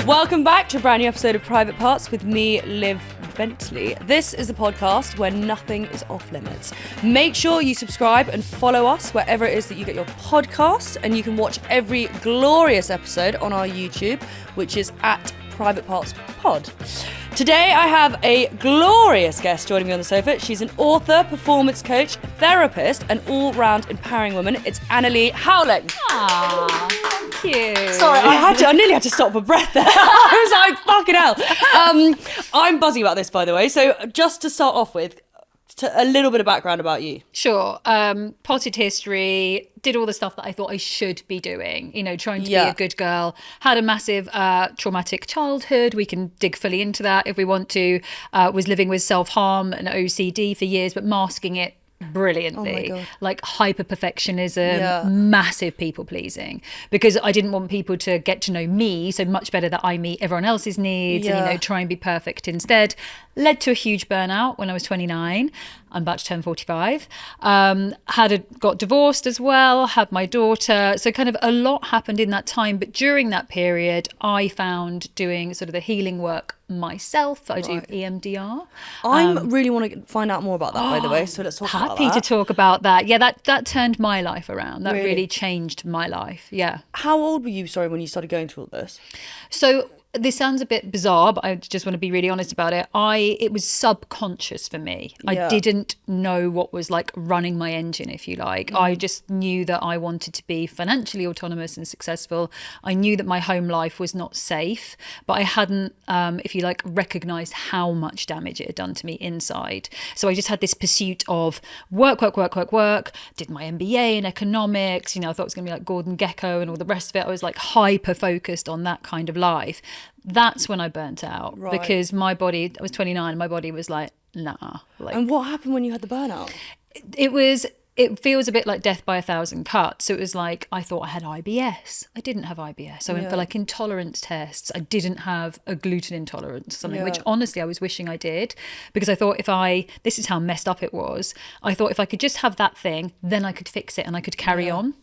Welcome back to a brand new episode of Private Parts with me, Liv Bentley. This is a podcast where nothing is off limits. Make sure you subscribe and follow us wherever it is that you get your podcasts, and you can watch every glorious episode on our YouTube, which is at Private Parts Pod. Today I have a glorious guest joining me on the sofa. She's an author, performance coach, therapist, and all-round empowering woman. It's Annalie Howling. Aww, thank you. Sorry, I nearly had to stop for breath there. I was like, fucking hell. I'm buzzing about this, by the way. So just to start off with, a little bit of background about you. Sure. Potted history, did all the stuff that I thought I should be doing, trying to be a good girl. Had a massive traumatic childhood. We can dig fully into that if we want to. Was living with self-harm and OCD for years, but masking it brilliantly. Oh my God. Like hyper perfectionism, massive people pleasing, because I didn't want people to get to know me, so much better that I meet everyone else's needs and try and be perfect instead. Led to a huge burnout when I was 29. I'm about to turn 45. Got divorced as well, had my daughter. So kind of a lot happened in that time. But during that period, I found doing sort of the healing work myself. I do EMDR. I really want to find out more about that, by the way. So let's talk about that. Happy to talk about that. Yeah, that turned my life around. That really changed my life. Yeah. How old were you, when you started going through all this? So this sounds a bit bizarre, but I just want to be really honest about it. It was subconscious for me. I didn't know what was like running my engine, if you like. I just knew that I wanted to be financially autonomous and successful. I knew that my home life was not safe, but I hadn't, if you like, recognized how much damage it had done to me inside. So I just had this pursuit of work. Did my MBA in economics. I thought it was going to be like Gordon Gekko and all the rest of it. I was like hyper focused on that kind of life. That's when I burnt out because my body, I was 29 and my body was like, nah. And what happened when you had the burnout? It feels a bit like death by a thousand cuts. So it was like, I thought I had IBS. I didn't have IBS. I went for like intolerance tests. I didn't have a gluten intolerance, something which honestly I was wishing I did, because I thought this is how messed up it was. I thought if I could just have that thing, then I could fix it and I could carry on.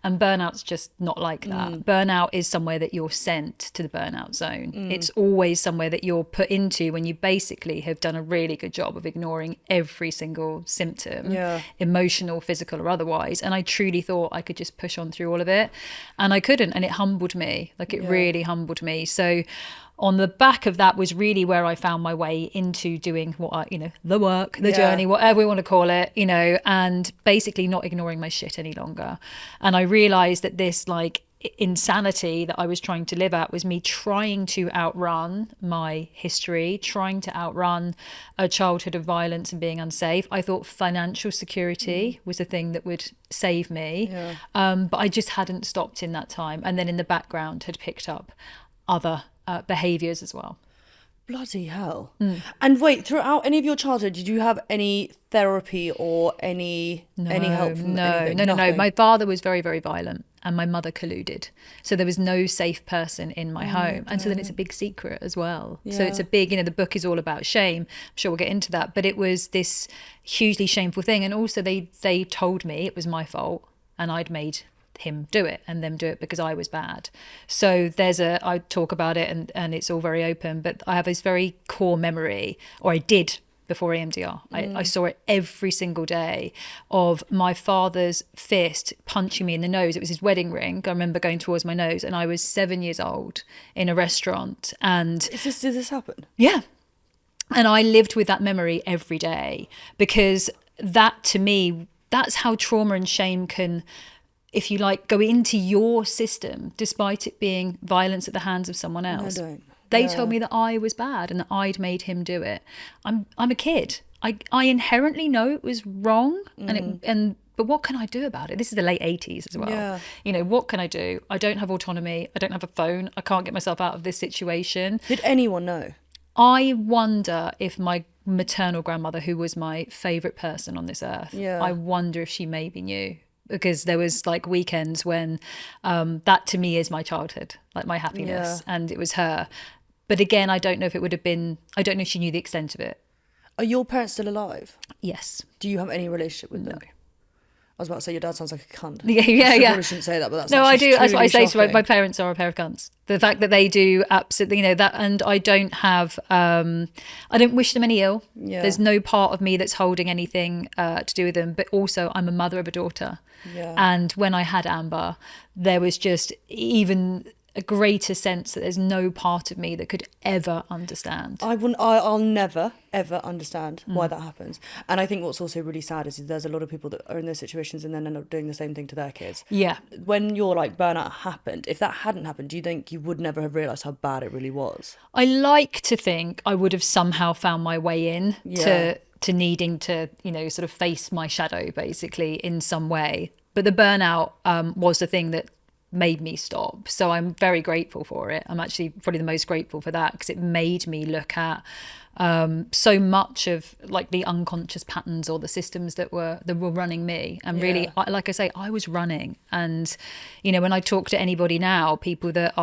And burnout's just not like that. Burnout is somewhere that you're sent to the burnout zone. It's always somewhere that you're put into when you basically have done a really good job of ignoring every single symptom, emotional, physical or otherwise. And I truly thought I could just push on through all of it. And I couldn't. And it humbled me. It really humbled me. So on the back of that was really where I found my way into doing the work, the journey, whatever we want to call it, and basically not ignoring my shit any longer. And I realized that this insanity that I was trying to live at was me trying to outrun my history, trying to outrun a childhood of violence and being unsafe. I thought financial security was the thing that would save me. But I just hadn't stopped in that time. And then in the background had picked up other behaviours as well. Bloody hell. And wait, throughout any of your childhood, did you have any therapy or any help from anything? No. My father was very, very violent and my mother colluded. So there was no safe person in my home. And so then it's a big secret as well. So it's a big, the book is all about shame. I'm sure we'll get into that. But it was this hugely shameful thing. And also they told me it was my fault and I'd made him do it and them do it because I was bad. So I talk about it and it's all very open, but I have this very core memory, or I did before EMDR. I saw it every single day of my father's fist punching me in the nose. It was his wedding ring. I remember going towards my nose and I was 7 years old in a restaurant. And did this happen? Yeah. And I lived with that memory every day because that to me, that's how trauma and shame can, if you like, go into your system, despite it being violence at the hands of someone else. They told me that I was bad and that I'd made him do it. I'm a kid. I inherently know it was wrong, but what can I do about it? This is the late 80s as well. What can I do? I don't have autonomy. I don't have a phone. I can't get myself out of this situation. Did anyone know? I wonder if my maternal grandmother, who was my favourite person on this earth, I wonder if she maybe knew. Because there was weekends when that to me is my childhood, my happiness, and it was her. But again, I don't know if it would have been, I don't know if she knew the extent of it. Are your parents still alive? Yes. Do you have any relationship with them? No. I was about to say your dad sounds like a cunt. Yeah. I probably shouldn't say that, but that's no, I actually do. That's what I say. shocking. So my parents are a pair of cunts. The fact that they do absolutely, that, and I don't have, I don't wish them any ill. Yeah. There's no part of me that's holding anything to do with them. But also, I'm a mother of a daughter. Yeah. And when I had Amber, there was just even a greater sense that there's no part of me that could ever understand. I'll never ever understand why that happens. And I think what's also really sad is there's a lot of people that are in those situations and then end up doing the same thing to their kids. Yeah. When your like burnout happened, if that hadn't happened, do you think you would never have realised how bad it really was? I like to think I would have somehow found my way in to needing to, sort of face my shadow basically in some way. But the burnout was the thing that made me stop. So I'm very grateful for it. I'm actually probably the most grateful for that because it made me look at so much of like the unconscious patterns or the systems that were running me. And really, like I say, I was running. And, when I talk to anybody now, people that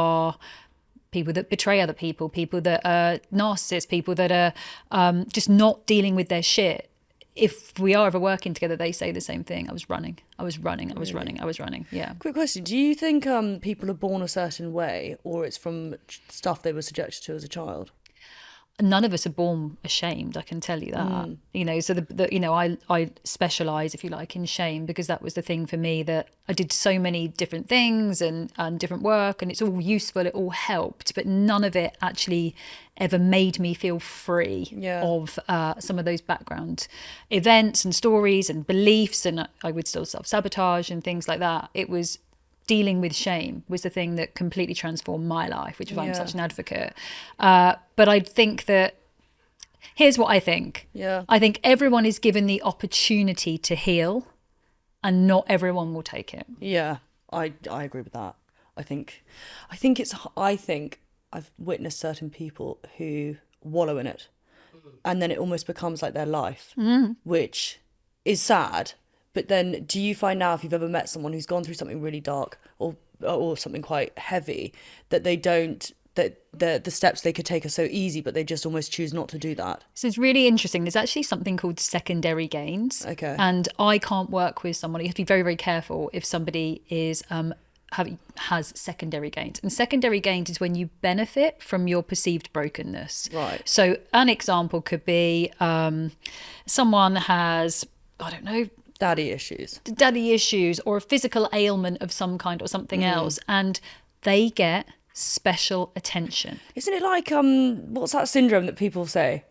betray other people that are narcissists, people that are just not dealing with their shit. If we are ever working together, they say the same thing. I was running. Yeah. Quick question. Do you think people are born a certain way or it's from stuff they were subjected to as a child? None of us are born ashamed, I can tell you that. So I specialise, if you like, in shame because that was the thing for me that I did so many different things and different work and it's all useful, it all helped, but none of it actually ever made me feel free of some of those background events and stories and beliefs, and I would still self-sabotage and things like that. It was dealing with shame was the thing that completely transformed my life, which is why I'm such an advocate. But I think that, here's what I think. Yeah. I think everyone is given the opportunity to heal and not everyone will take it. Yeah, I agree with that. I think I've witnessed certain people who wallow in it and then it almost becomes like their life, which is sad. But then do you find now if you've ever met someone who's gone through something really dark or something quite heavy that they don't, that the steps they could take are so easy, but they just almost choose not to do that? So it's really interesting. There's actually something called secondary gains. Okay. And I can't work with someone. You have to be very, very careful if somebody is has secondary gains. And secondary gains is when you benefit from your perceived brokenness. Right. So an example could be someone has, I don't know, daddy issues or a physical ailment of some kind or something else, and they get special attention. Isn't it like what's that syndrome that people say?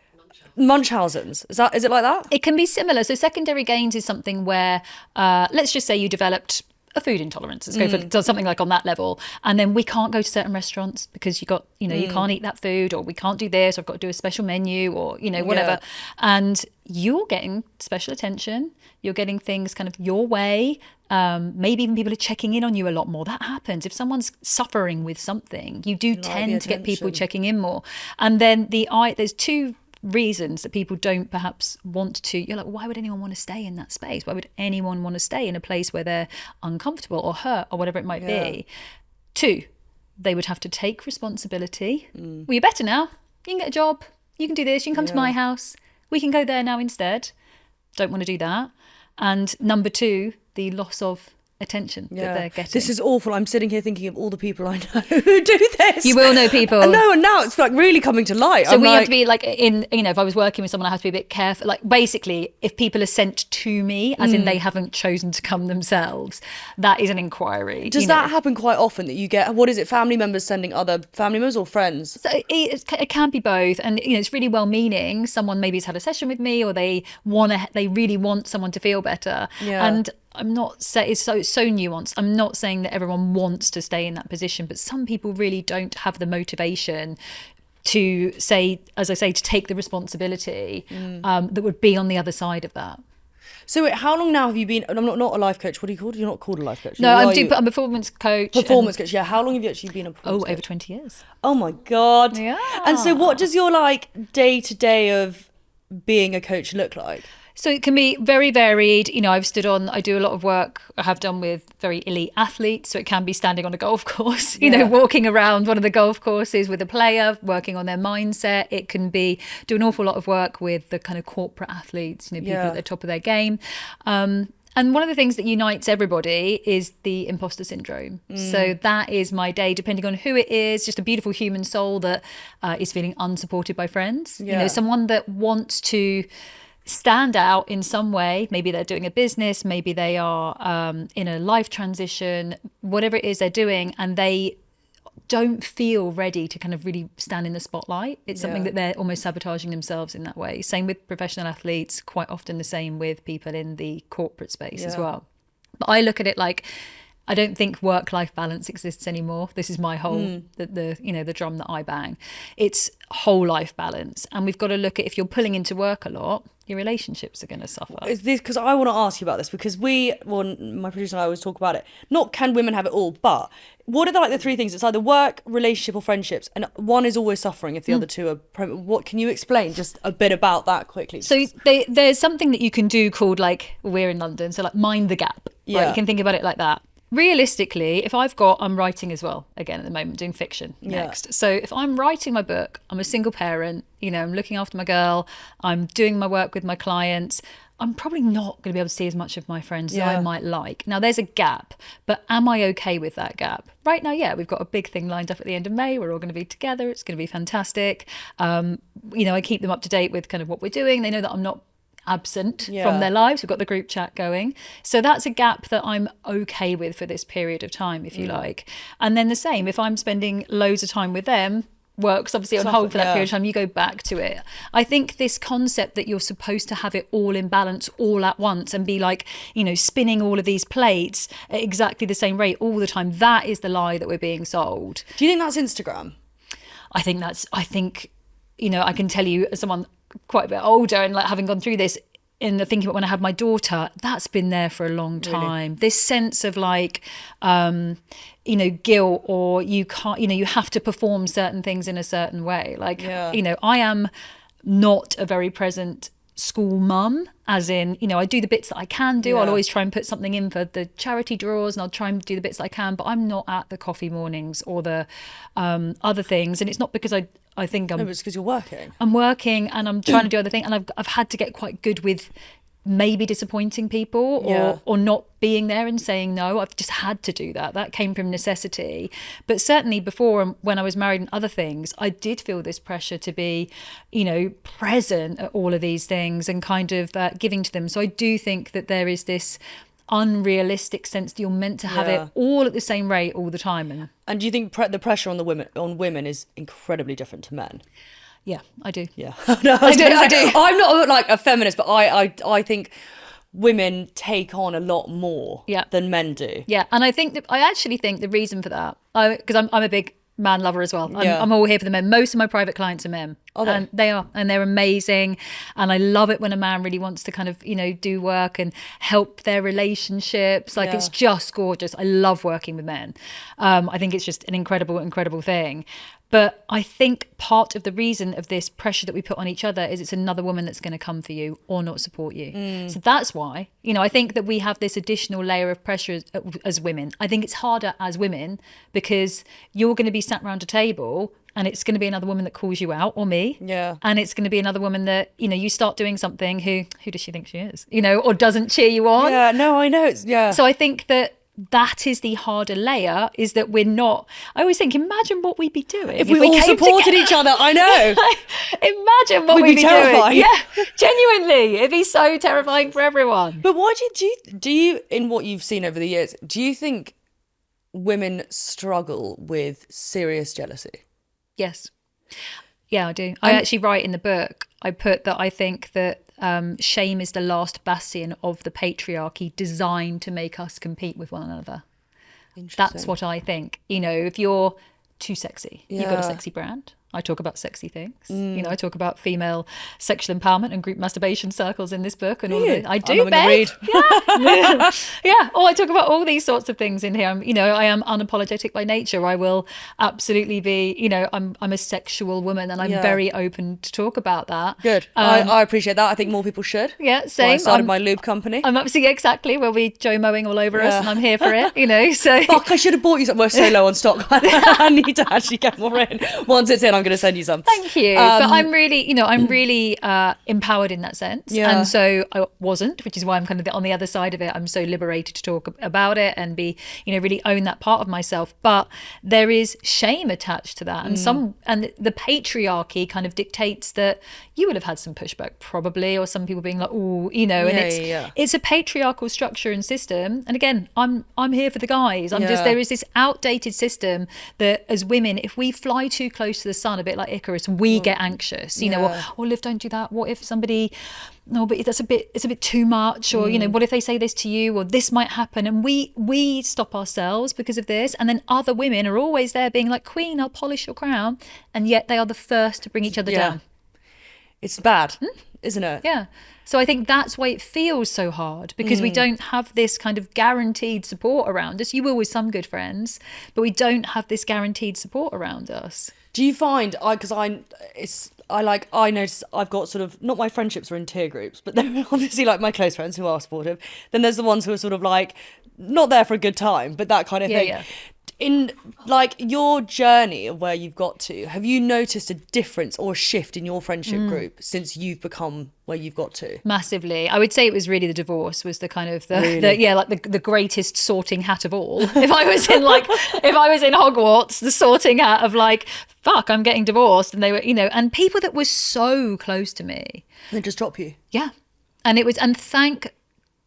Munchausen's. Is it like that? It can be similar. So secondary gains is something where let's just say you developed a food intolerance. Let's go for something like on that level, and then we can't go to certain restaurants because you can't eat that food, or we can't do this, or I've got to do a special menu, or whatever. And you're getting special attention. You're getting things kind of your way. Maybe even people are checking in on you a lot more. That happens. If someone's suffering with something, you do tend to get people checking in more. And then there's two reasons that people don't perhaps want to. You're like, why would anyone want to stay in that space? Why would anyone want to stay in a place where they're uncomfortable or hurt or whatever it might be? Two, they would have to take responsibility. Well, you're better now. You can get a job. You can do this. You can come to my house. We can go there now instead. Don't want to do that. And number two, the loss of attention that they're getting. This is awful. I'm sitting here thinking of all the people I know who do this. You will know people. No, and now it's like really coming to light. So have to be like if I was working with someone, I have to be a bit careful. Like basically, if people are sent to me, as in they haven't chosen to come themselves, that is an inquiry. Does that happen quite often that you get, what is it, family members sending other family members or friends? So it can be both. And it's really well meaning. Someone maybe has had a session with me, or they really want someone to feel better. Yeah. And I'm not saying it's so nuanced. I'm not saying that everyone wants to stay in that position, but some people really don't have the motivation to say, as I say, to take the responsibility that would be on the other side of that. So wait, how long now have you been? I'm not a life coach. What are you called? You're not called a life coach. No, I'm a performance coach. Performance coach. Yeah. How long have you actually been a performance coach? Over 20 years. Oh my God. Yeah. And so what does your like day to day of being a coach look like? So it can be very varied. I do a lot of work I have done with very elite athletes. So it can be standing on a golf course, walking around one of the golf courses with a player, working on their mindset. It can be do an awful lot of work with the kind of corporate athletes, people at the top of their game. And And one of the things that unites everybody is the imposter syndrome. So that is my day, depending on who it is, just a beautiful human soul that is feeling unsupported by friends. You know, someone that wants to stand out in some way. Maybe they're doing a business, maybe they are in a life transition, whatever it is they're doing, and they don't feel ready to kind of really stand in the spotlight. It's something that they're almost sabotaging themselves in that way. Same with professional athletes, quite often the same with people in the corporate space as well. But I look at it like, I don't think work-life balance exists anymore. This is my whole, the drum that I bang. It's whole life balance. And we've got to look at, if you're pulling into work a lot, your relationships are going to suffer. Is this because I want to ask you about this, because my producer and I always talk about it. Not can women have it all, but what are the three things? It's either work, relationship, or friendships, and one is always suffering if the other two are. What can you explain just a bit about that quickly? So there's something that you can do called, like, we're in London, so like mind the gap. Right? You can think about it like that. Realistically, I'm writing as well, again, at the moment, doing fiction next. So if I'm writing my book, I'm a single parent, I'm looking after my girl, I'm doing my work with my clients, I'm probably not going to be able to see as much of my friends as I might like. Now, there's a gap, but am I okay with that gap? Right now, we've got a big thing lined up at the end of May. We're all going to be together. It's going to be fantastic. I keep them up to date with kind of what we're doing. They know that I'm not absent from their lives. We've got the group chat going, so that's a gap that I'm okay with for this period of time, if you like. And then the same, if I'm spending loads of time with them, work's obviously on hold for that period of time, you go back to it. I think this concept that you're supposed to have it all in balance all at once and be like, spinning all of these plates at exactly the same rate all the time, that is the lie that we're being sold. Do you think that's Instagram? I think I can tell you, as someone quite a bit older and like having gone through this, in the thinking about when I had my daughter, that's been there for a long time. Really? This sense of like, guilt, or you can't, you have to perform certain things in a certain way. Like, I am not a very present school mum, as in, I do the bits that I can do. I'll always try and put something in for the charity draws, and I'll try and do the bits that I can, but I'm not at the coffee mornings or the other things. And it's not because I think No, but it's because you're working. I'm working and I'm trying to do other things, and I've had to get quite good with maybe disappointing people or not being there and saying no. I've just had to do that. That came from necessity. But certainly before, when I was married and other things, I did feel this pressure to be, present at all of these things and kind of giving to them. So I do think that there is this unrealistic sense that you're meant to have it all at the same rate all the time. And do you think the pressure on women is incredibly different to men? Yeah, I do. Yeah, no, I do. I'm not like a feminist, but I think women take on a lot more than men do. Yeah, and I actually think the reason for that, because I'm a big man lover as well. I'm all here for the men. Most of my private clients are men. And they are, and they're amazing. And I love it when a man really wants to kind of, do work and help their relationships. Like, it's just gorgeous. I love working with men. I think it's just an incredible thing. But I think part of the reason of this pressure that we put on each other is it's another woman that's going to come for you or not support you. So that's why, I think that we have this additional layer of pressure as women. I think it's harder as women because you're going to be sat around a table and it's going to be another woman that calls you out, or me. Yeah. And it's going to be another woman that, you start doing something, who does she think she is? Or doesn't cheer you on. Yeah, no, I know. So I think that is the harder layer, is that we're not. I always think, imagine what we'd be doing if we all supported each other. I know. Imagine what we'd be doing. Yeah, genuinely, it'd be so terrifying for everyone. But why do you, in what you've seen over the years, do you think women struggle with serious jealousy? Yes. Yeah, I do. I actually write in the book, I put that I think that shame is the last bastion of the patriarchy designed to make us compete with one another. That's what I think. If you're too sexy, you've got a sexy brand. I talk about sexy things. I talk about female sexual empowerment and group masturbation circles in this book and all of it. I do, babe. Yeah. Oh, I talk about all these sorts of things in here. I am unapologetic by nature. I will absolutely be, I'm a sexual woman, and I'm very open to talk about that. Good. I appreciate that. I think more people should. Yeah, same. I started my lube company. I'm absolutely exactly. We'll be Joe mowing all over us, and I'm here for it, so. Fuck, I should have bought you something. We're so low on stock. I need to actually get more in. Once it's in, I'm I'm going to send you some. Thank you. But I'm really, I'm really empowered in that sense. Yeah. And so I wasn't, which is why I'm kind of on the other side of it. I'm so liberated to talk about it and be, really own that part of myself. But there is shame attached to that. And the patriarchy kind of dictates that you would have had some pushback probably, or some people being like, oh, it's a patriarchal structure and system. And again, I'm here for the guys. There is this outdated system that as women, if we fly too close to the sun, a bit like Icarus, we get anxious, or Liv, don't do that. What if somebody, no, but it's a bit too much, or, what if they say this to you, or this might happen. And we stop ourselves because of this. And then other women are always there being like, Queen, I'll polish your crown. And yet they are the first to bring each other down. It's bad, isn't it? Yeah. So I think that's why it feels so hard, because we don't have this kind of guaranteed support around us. You will with some good friends, but we don't have this guaranteed support around us. Do you find, I notice I've got sort of, not my friendships are in tier groups, but they're obviously like my close friends who are supportive. Then there's the ones who are sort of like, not there for a good time, but that kind of thing. Yeah. In like your journey of where you've got to, have you noticed a difference or a shift in your friendship group since you've become where you've got to? Massively. I would say it was really the divorce was the kind of the greatest sorting hat of all. If I was in Hogwarts, the sorting hat of like, fuck, I'm getting divorced, and they were, and people that were so close to me. They just drop you. Yeah. And thank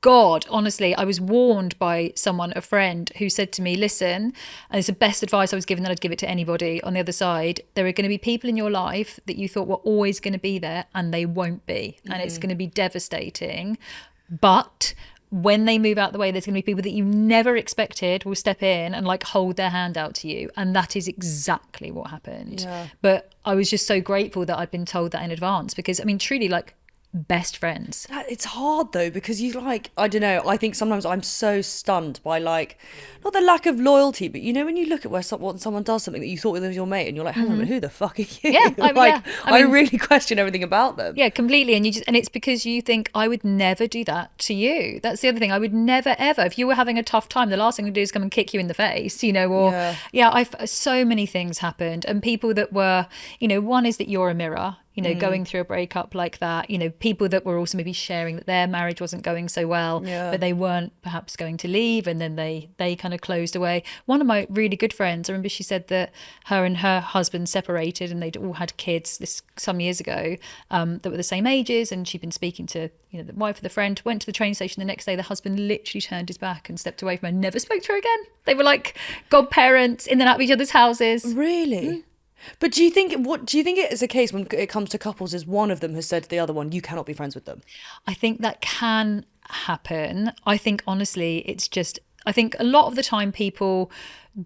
God, honestly, I was warned by someone, a friend, who said to me, listen, and it's the best advice I was given that I'd give it to anybody on the other side, there are going to be people in your life that you thought were always going to be there, and they won't be. And it's going to be devastating. But when they move out the way, there's going to be people that you never expected will step in and like hold their hand out to you. And that is exactly what happened. Yeah. But I was just so grateful that I'd been told that in advance, because, I mean, truly, like, best friends. It's hard though, because you like, I don't know, I think sometimes I'm so stunned by like, not the lack of loyalty, but when you look at when someone does something that you thought was your mate and you're like, hang on a minute, who the fuck are you? Yeah, I really question everything about them. Yeah, completely. And it's because you think, I would never do that to you. That's the other thing. I would never ever, if you were having a tough time, the last thing to do is come and kick you in the face, so many things happened, and people that were, one is that you're a mirror. Going through a breakup like that, people that were also maybe sharing that their marriage wasn't going so well, but they weren't perhaps going to leave, and then they kind of closed away. One of my really good friends, I remember she said that her and her husband separated, and they'd all had kids some years ago that were the same ages, and she'd been speaking to the wife of the friend, went to the train station the next day, the husband literally turned his back and stepped away from her, never spoke to her again. They were like godparents, in and out of each other's houses. Really? But do you think it is a case when it comes to couples is one of them has said to the other one, you cannot be friends with them? I think that can happen. I think honestly, I think a lot of the time people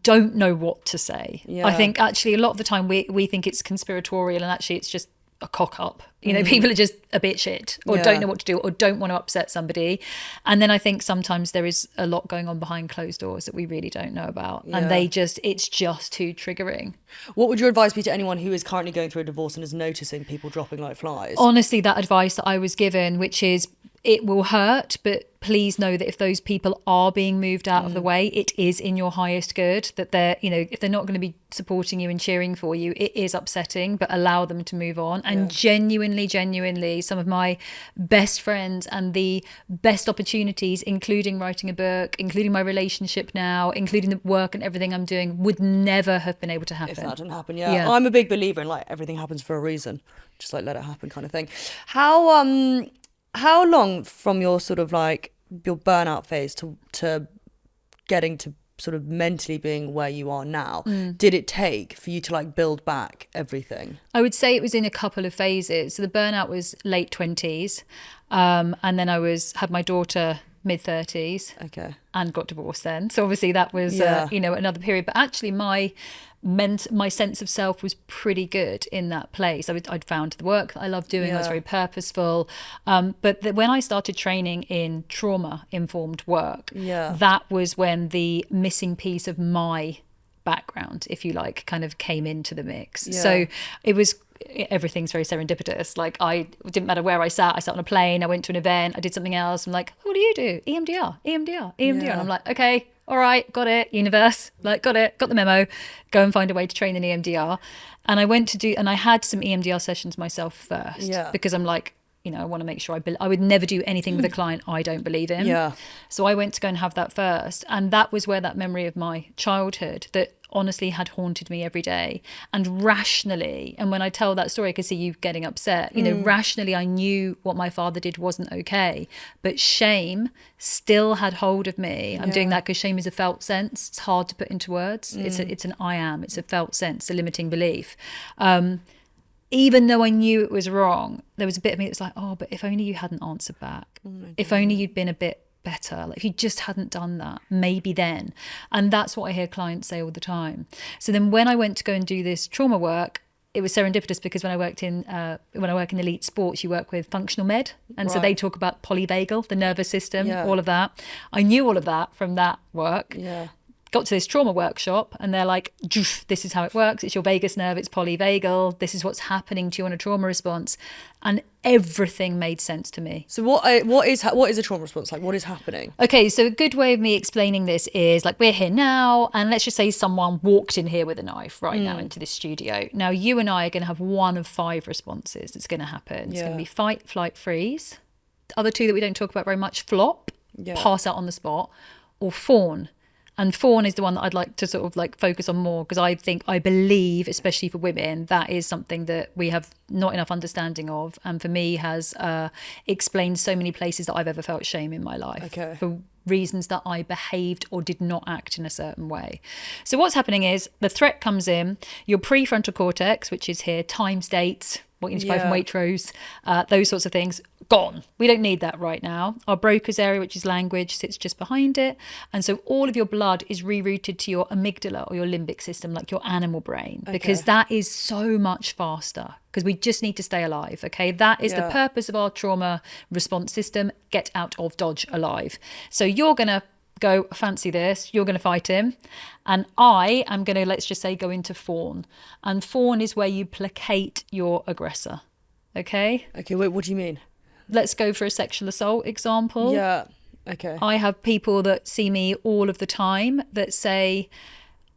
don't know what to say. Yeah. I think actually a lot of the time we think it's conspiratorial, and actually it's just a cock up. People are just a bit shit, or don't know what to do, or don't want to upset somebody. And then I think sometimes there is a lot going on behind closed doors that we really don't know about. Yeah. And it's just too triggering. What would your advice be to anyone who is currently going through a divorce and is noticing people dropping like flies? Honestly, that advice that I was given, which is, it will hurt, but please know that if those people are being moved out of the way, it is in your highest good, that they're, if they're not going to be supporting you and cheering for you, it is upsetting, but allow them to move on. And genuinely, some of my best friends and the best opportunities, including writing a book, including my relationship now, including the work and everything I'm doing, would never have been able to happen. If that didn't happen, yeah. I'm a big believer in like everything happens for a reason. Just like let it happen kind of thing. How long from your sort of like your burnout phase to getting to sort of mentally being where you are now did it take for you to like build back everything? I would say it was in a couple of phases. So the burnout was late 20s, and then I had my daughter mid 30s. Okay. And got divorced then. So obviously that was another period. But actually my sense of self was pretty good in that place. I'd found the work that I loved doing. I was very purposeful. But when I started training in trauma-informed work, that was when the missing piece of my background, if you like, kind of came into the mix. Yeah. So everything's very serendipitous. Like it didn't matter where I sat on a plane, I went to an event, I did something else. I'm like, what do you do? EMDR. And I'm like, okay, all right, got it, universe, like got the memo, go and find a way to train in EMDR. And I had some EMDR sessions myself first, because I'm like, I want to make sure I would never do anything with a client I don't believe in. Yeah. So I went to go and have that first. And that was where that memory of my childhood that honestly had haunted me every day. And rationally, and when I tell that story, I can see you getting upset, rationally, I knew what my father did wasn't okay. But shame still had hold of me. I'm doing that because shame is a felt sense. It's hard to put into words. It's an I am. It's a felt sense, a limiting belief. Even though I knew it was wrong, there was a bit of me that was like, oh, but if only you hadn't answered back. If only you'd been a bit better. Like if you just hadn't done that, maybe then. And that's what I hear clients say all the time. So then when I went to go and do this trauma work, it was serendipitous because when I work in elite sports, you work with functional med. And so they talk about polyvagal, the nervous system, all of that. I knew all of that from that work. Yeah. Got to this trauma workshop and they're like, this is how it works. It's your vagus nerve. It's polyvagal. This is what's happening to you on a trauma response. And everything made sense to me. So what is a trauma response? Like what is happening? Okay, so a good way of me explaining this is like we're here now and let's just say someone walked in here with a knife right now into this studio. Now you and I are going to have one of 5 responses that's going to happen. It's going to be fight, flight, freeze. The other 2 that we don't talk about very much, flop, pass out on the spot, or fawn. And fawn is the one that I'd like to sort of like focus on more because I believe, especially for women, that is something that we have not enough understanding of. And for me has explained so many places that I've ever felt shame in my life for reasons that I behaved or did not act in a certain way. So what's happening is the threat comes in, your prefrontal cortex, which is here, times, dates, what you need to buy from Waitrose, those sorts of things, gone. We don't need that right now. Our Broca's area, which is language, sits just behind it. And so all of your blood is rerouted to your amygdala or your limbic system, like your animal brain, because that is so much faster because we just need to stay alive. Okay. That is the purpose of our trauma response system. Get out of dodge alive. So you're going to go, fancy this, you're going to fight him. And I am going to, let's just say, go into fawn. And fawn is where you placate your aggressor. Okay? Okay, wait, what do you mean? Let's go for a sexual assault example. Yeah, okay. I have people that see me all of the time that say,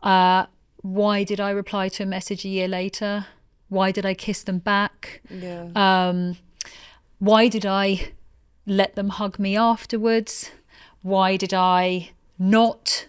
why did I reply to a message a year later? Why did I kiss them back? Yeah. Why did I let them hug me afterwards? Why did I not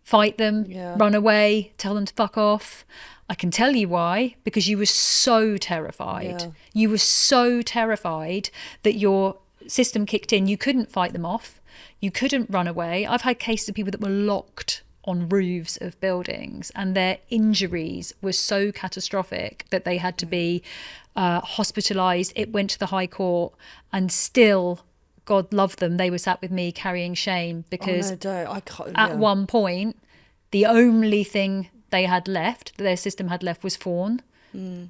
fight them, run away, tell them to fuck off? I can tell you why, because you were so terrified. Yeah. You were so terrified that your system kicked in. You couldn't fight them off. You couldn't run away. I've had cases of people that were locked on roofs of buildings and their injuries were so catastrophic that they had to be hospitalised. It went to the High Court and still... God love them, they were sat with me carrying shame because at one point the only thing they had left, that their system had left, was fawn.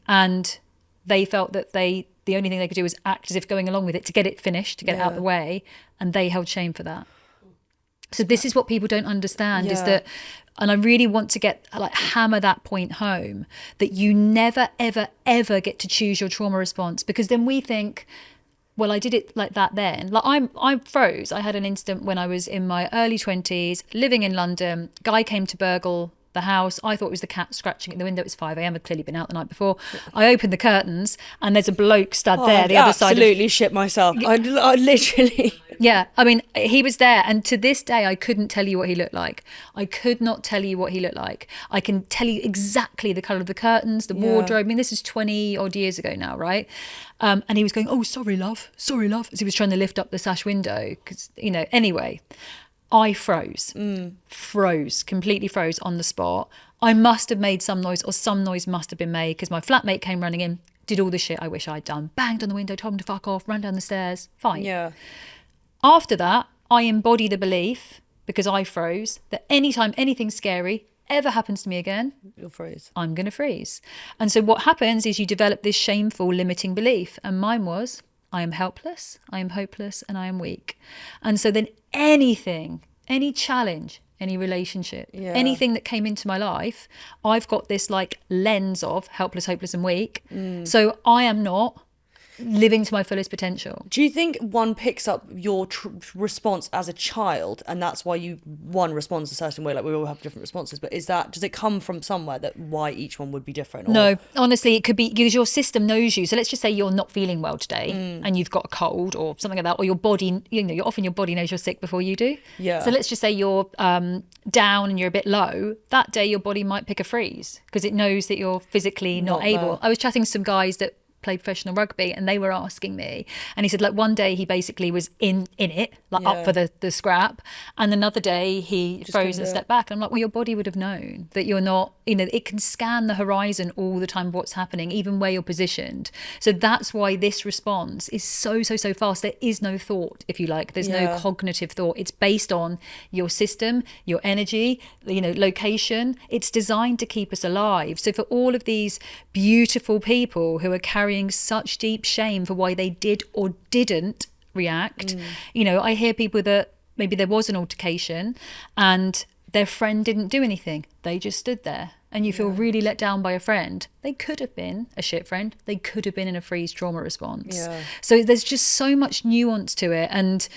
And they felt that the only thing they could do was act as if going along with it to get it finished, to get it out of the way, and they held shame for that. So this is what people don't understand is that, and I really want to hammer that point home, that you never, ever, ever get to choose your trauma response, because then we think, well, I did it like that then. Like I froze. I had an incident when I was in my early 20s, living in London. Guy came to burgle the house. I thought it was the cat scratching at the window. It was 5 a.m. I'd clearly been out the night before. I opened the curtains and there's a bloke stood there, the other side. Absolutely shit myself. I literally... Yeah, I mean, he was there. And to this day, I couldn't tell you what he looked like. I could not tell you what he looked like. I can tell you exactly the colour of the curtains, the wardrobe. I mean, this is 20 odd years ago now, right? And he was going, oh, sorry, love, as he was trying to lift up the sash window. Because, anyway, I froze, completely froze on the spot. I must have made some noise, or some noise must have been made, because my flatmate came running in, did all the shit I wish I'd done, banged on the window, told him to fuck off, ran down the stairs, fine. Yeah. After that, I embody the belief, because I froze, that anytime anything scary ever happens to me again, you'll freeze. I'm going to freeze. And so what happens is you develop this shameful limiting belief. And mine was, I am helpless, I am hopeless, and I am weak. And so then anything, any challenge, any relationship, anything that came into my life, I've got this like lens of helpless, hopeless, and weak. So I am not living to my fullest potential. Do you think one picks up your response as a child, and that's why one responds a certain way? Like, we all have different responses, but does it come from somewhere that why each one would be different? Or? No, honestly, it could be because your system knows you. So let's just say you're not feeling well today, and you've got a cold or something like that, or your body, your body knows you're sick before you do. Yeah. So let's just say you're down and you're a bit low. That day, your body might pick a freeze because it knows that you're physically not able. I was chatting to some guys that played professional rugby, and they were asking me, and he said, like, one day he basically was in it, like up for the scrap, and another day he froze and stepped back. And I'm like, well, your body would have known that you're not, it can scan the horizon all the time of what's happening, even where you're positioned. So that's why this response is so fast. There is no thought, if you like. There's no cognitive thought. It's based on your system, your energy, location. It's designed to keep us alive. So for all of these beautiful people who are carrying such deep shame for why they did or didn't react, I hear people that maybe there was an altercation and their friend didn't do anything. They just stood there, and you feel really let down by a friend. They could have been a shit friend. They could have been in a freeze trauma response. Yeah. So there's just so much nuance to it. And,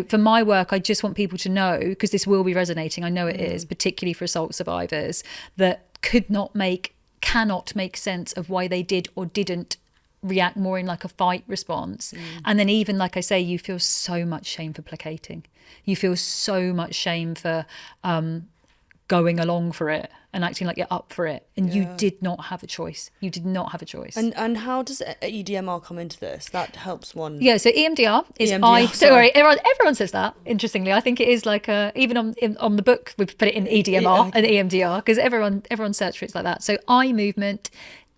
for my work, I just want people to know, because this will be resonating, I know it is, particularly for assault survivors, that cannot make sense of why they did or didn't react more in like a fight response. And then even, like I say, you feel so much shame for placating. You feel so much shame for going along for it and acting like you're up for it. And you did not have a choice. You did not have a choice. And how does EDMR come into this? That helps one. Yeah, so EMDR is don't worry, everyone says that, interestingly. I think it is like even on the book, we've put it in EDMR and EMDR, because everyone search for it like that. So eye movement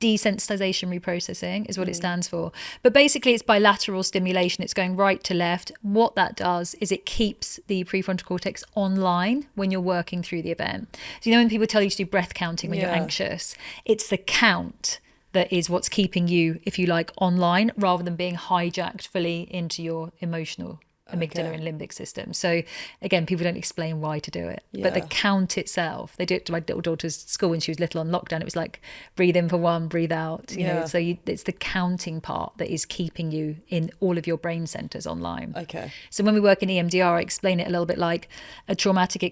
desensitization reprocessing is what it stands for. But basically it's bilateral stimulation. It's going right to left. What that does is it keeps the prefrontal cortex online when you're working through the event. So when people tell you to do breath counting when you're anxious, it's the count that is what's keeping you, if you like, online, rather than being hijacked fully into your emotional amygdala and limbic system. So again, people don't explain why to do it, but the count itself, they did it to my little daughter's school when she was little on lockdown. It was like, breathe in for 1, breathe out, so it's the counting part that is keeping you in all of your brain centers online. So when we work in EMDR, I explain it a little bit like a traumatic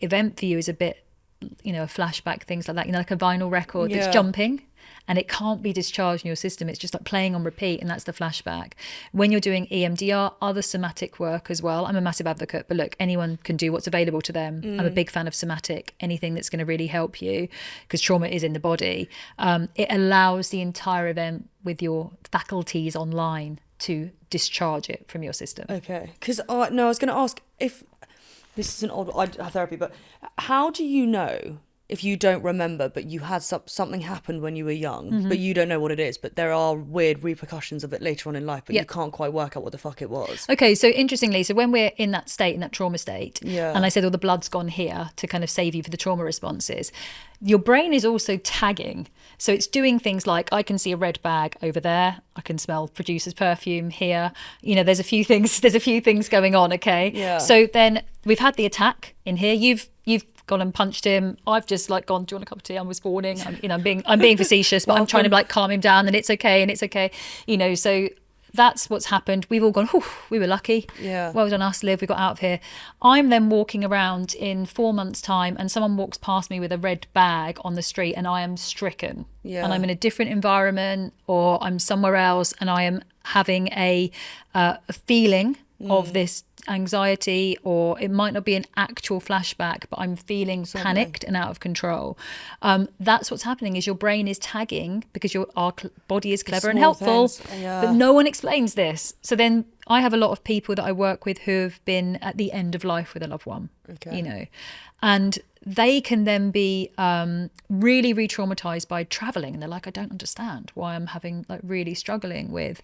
event for you is a bit, a flashback, things like that, like a vinyl record that's jumping and it can't be discharged in your system. It's just like playing on repeat, and that's the flashback. When you're doing EMDR, other somatic work as well, I'm a massive advocate, but look, anyone can do what's available to them. I'm a big fan of somatic, anything that's going to really help you, because trauma is in the body. It allows the entire event with your faculties online to discharge it from your system. Because I was going to ask, if this is an old, I have therapy, but how do you know if you don't remember, but you had something happened when you were young, but you don't know what it is, but there are weird repercussions of it later on in life, but you can't quite work out what the fuck it was? Okay, so interestingly, so when we're in that state, in that trauma state, and I said, the blood's gone here to kind of save you for the trauma responses, your brain is also tagging. So it's doing things like, I can see a red bag over there. I can smell producer's perfume here. There's a few things going on. So then we've had the attack in here. You've gone and punched him. I've just gone, do you want a cup of tea? I was warning. I'm being facetious, but I'm trying to calm him down, and it's okay. So that's what's happened. We've all gone, we were lucky. Well done us, Liv, we got out of here. I'm then walking around in 4 months' time, and someone walks past me with a red bag on the street, and I am stricken. And I'm in a different environment, or I'm somewhere else, and I am having a feeling of this anxiety, or it might not be an actual flashback, but I'm feeling panicked and out of control. That's what's happening, is your brain is tagging, because our body is clever and helpful, but no one explains this. So then I have a lot of people that I work with who have been at the end of life with a loved one, and they can then be really re-traumatized by traveling, and they're like, I don't understand why I'm having really struggling with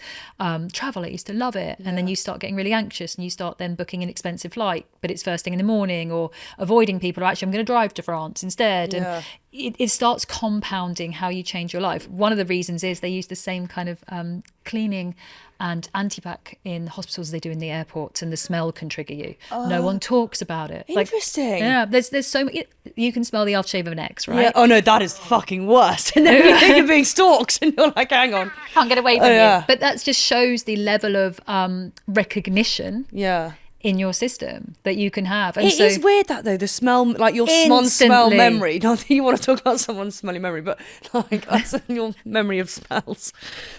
travel. I used to love it. And then you start getting really anxious, and you start then booking an expensive flight, but it's first thing in the morning, or avoiding people, or actually I'm going to drive to France instead. And it starts compounding how you change your life. One of the reasons is they use the same kind of cleaning and antibac in hospitals as they do in the airports, and the smell can trigger you. No one talks about it. Interesting. Yeah, there's so many. You can smell the aftershave of an ex, right? Yeah. Oh no, that is fucking worst. And then you think you're being stalked, and you're like, hang on, Can't get away from you. But that just shows the level of recognition. Yeah. In your system that you can have. And It is weird that though, the smell, like your smell memory. Not that you want to talk about someone's smelly memory, but like that's your memory of smells.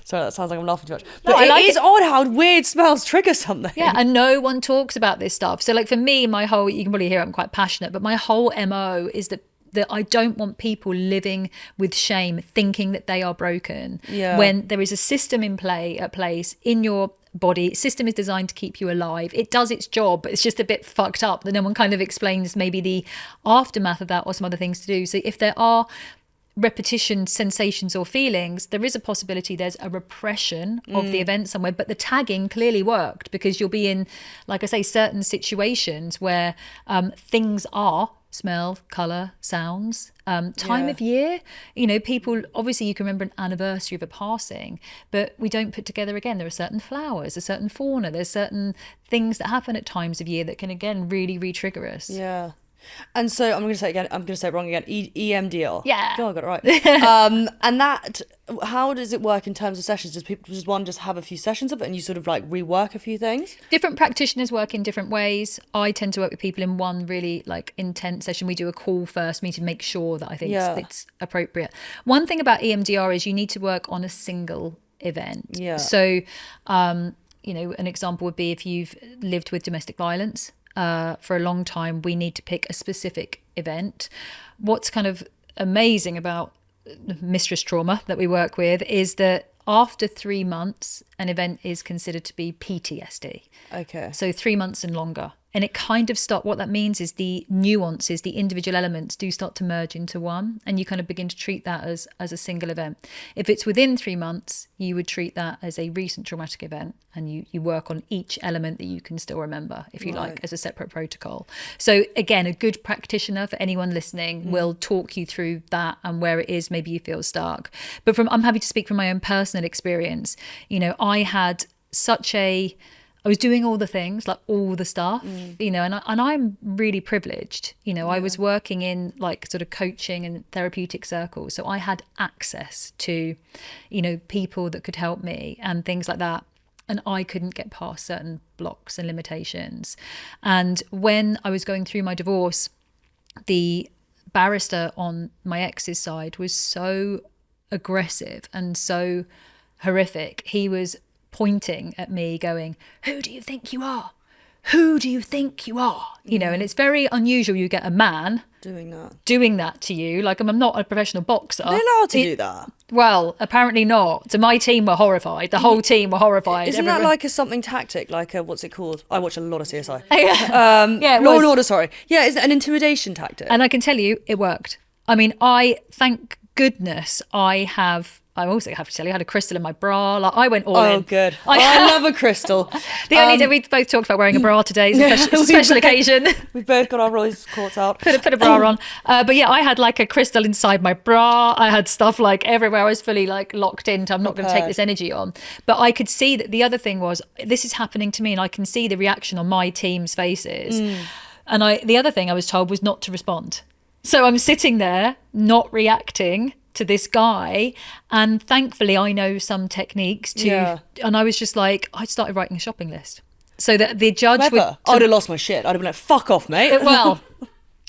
Sorry, that sounds like I'm laughing too much. But No, it is odd how weird smells trigger something. Yeah, and no one talks about this stuff. So like for me, you can probably hear I'm quite passionate, but my whole MO is that I don't want people living with shame, thinking that they are broken. Yeah. When there is a system at place in your body. System is designed to keep you alive. It does its job, but it's just a bit fucked up. That no one kind of explains maybe the aftermath of that or some other things to do. So if there are repetition sensations or feelings, there is a possibility there's a repression of the event somewhere, but the tagging clearly worked because you'll be in, like I say, certain situations where things are smell, colour, sounds, time of year. You know, people, obviously you can remember an anniversary of a passing, but we don't put together, again, there are certain flowers, a certain fauna, there's certain things that happen at times of year that can, again, really re-trigger us. Yeah. And so I'm going to say it wrong again. EMDR. Yeah. God, I got it right. And that, how does it work in terms of sessions? Does one just have a few sessions of it and you sort of like rework a few things? Different practitioners work in different ways. I tend to work with people in one really like intense session. We do a call first, me to make sure that I think it's appropriate. One thing about EMDR is you need to work on a single event. Yeah. So, you know, an example would be if you've lived with domestic violence for a long time, we need to pick a specific event. What's kind of amazing about mistress trauma that we work with is that after 3 months, an event is considered to be PTSD. Okay. So 3 months and longer. And it kind of what that means is the nuances, the individual elements do start to merge into one, and you kind of begin to treat that as a single event. If it's within 3 months, you would treat that as a recent traumatic event, and you work on each element that you can still remember, if you like, as a separate protocol. So again, a good practitioner for anyone listening will talk you through that and where it is maybe you feel stuck. But I'm happy to speak from my own personal experience. You know, I was doing all the things, like all the stuff, you know, and I'm really privileged. You know, I was working in like sort of coaching and therapeutic circles. So I had access to, you know, people that could help me and things like that. And I couldn't get past certain blocks and limitations. And when I was going through my divorce, the barrister on my ex's side was so aggressive and so horrific. He was pointing at me going, who do you think you are? Who do you think you are? You know, and it's very unusual you get a man doing that to you. Like, I'm not a professional boxer. They're allowed to do that. Well, apparently not. So my team were horrified. The whole team were horrified. Isn't that like a something tactic? Like a, what's it called? I watch a lot of CSI. Yeah, Law and Order, sorry. Yeah, it's an intimidation tactic. And I can tell you, it worked. I mean, thank goodness I also have to tell you, I had a crystal in my bra. Like, I went all in. Oh, good. I love a crystal. The only day we both talked about wearing a bra today. It's a special occasion. We've both got our rose quartz out. Put a bra on. But yeah, I had like a crystal inside my bra. I had stuff like everywhere. I was fully like locked into, I'm not going to take this energy on. But I could see that the other thing was, this is happening to me, and I can see the reaction on my team's faces. And the other thing I was told was not to respond. So I'm sitting there, not reacting to this guy, and thankfully I know some techniques and I was just like, I started writing a shopping list so that the judge I'd have lost my shit. I'd have been like, fuck off, mate. Well,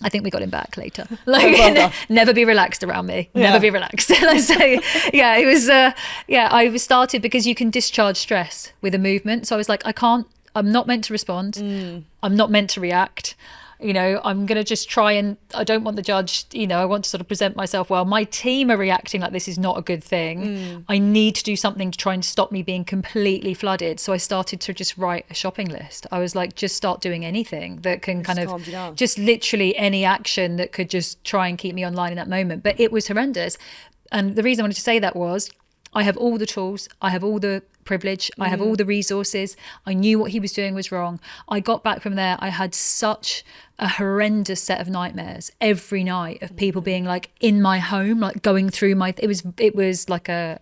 I think we got him back later. Like, never be relaxed around me. Never be relaxed. So yeah, it was I started because you can discharge stress with a movement. So I was like, I'm not meant to respond. I'm not meant to react. You know, I'm going to just try, and I don't want the judge, you know, I want to sort of present myself well. My team are reacting like this is not a good thing. I need to do something to try and stop me being completely flooded. So I started to just write a shopping list. I was like, just start doing anything that can kind of just literally any action that could just try and keep me online in that moment. But it was horrendous. And the reason I wanted to say that was I have all the tools. I have all the privilege. I have all the resources. I knew what he was doing was wrong. I got back from there. I had such a horrendous set of nightmares every night of people being like in my home, like going through my, it was like a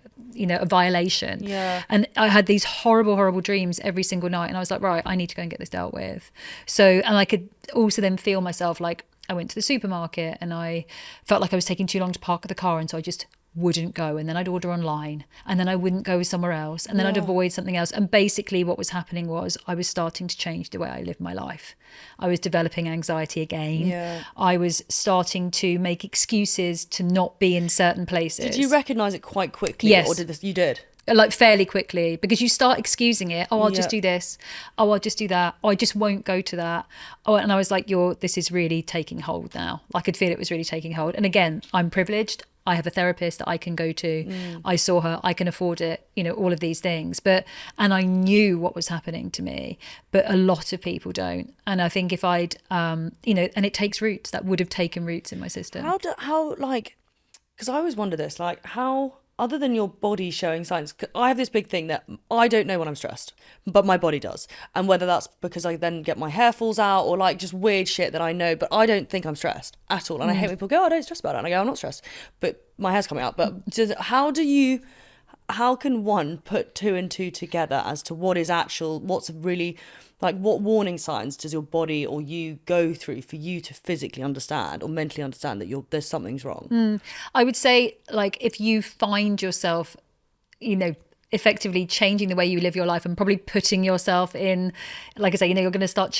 violation. Yeah. And I had these horrible dreams every single night. And I was like, right, I need to go and get this dealt with. So, and I could also then feel myself like, I went to the supermarket and I felt like I was taking too long to park the car. And so I just wouldn't go, and then I'd order online, and then I wouldn't go somewhere else, and then I'd avoid something else. And basically what was happening was I was starting to change the way I lived my life. I was developing anxiety again. Yeah. I was starting to make excuses to not be in certain places. Did you recognize it quite quickly? Yes. Or you did? Like fairly quickly, because you start excusing it. Oh, I'll just do this. Oh, I'll just do that. Oh, I just won't go to that. Oh, and I was like, this is really taking hold now. I could feel it was really taking hold. And again, I'm privileged. I have a therapist that I can go to. I saw her, I can afford it, all of these things. And I knew what was happening to me, but a lot of people don't. And I think if I'd, and it takes roots, that would have taken roots in my system. Because I always wonder this, like how, other than your body showing signs, I have this big thing that I don't know when I'm stressed, but my body does. And whether that's because I then get my hair falls out or like just weird shit that I know, but I don't think I'm stressed at all. And I hate when people go, oh, don't stress about it. And I go, I'm not stressed, but my hair's coming out. But how can one put two and two together as to what's really, like what warning signs does your body or you go through for you to physically understand or mentally understand that there's something's wrong? I would say, like, if you find yourself, effectively changing the way you live your life and probably putting yourself in, like I say, you're going to start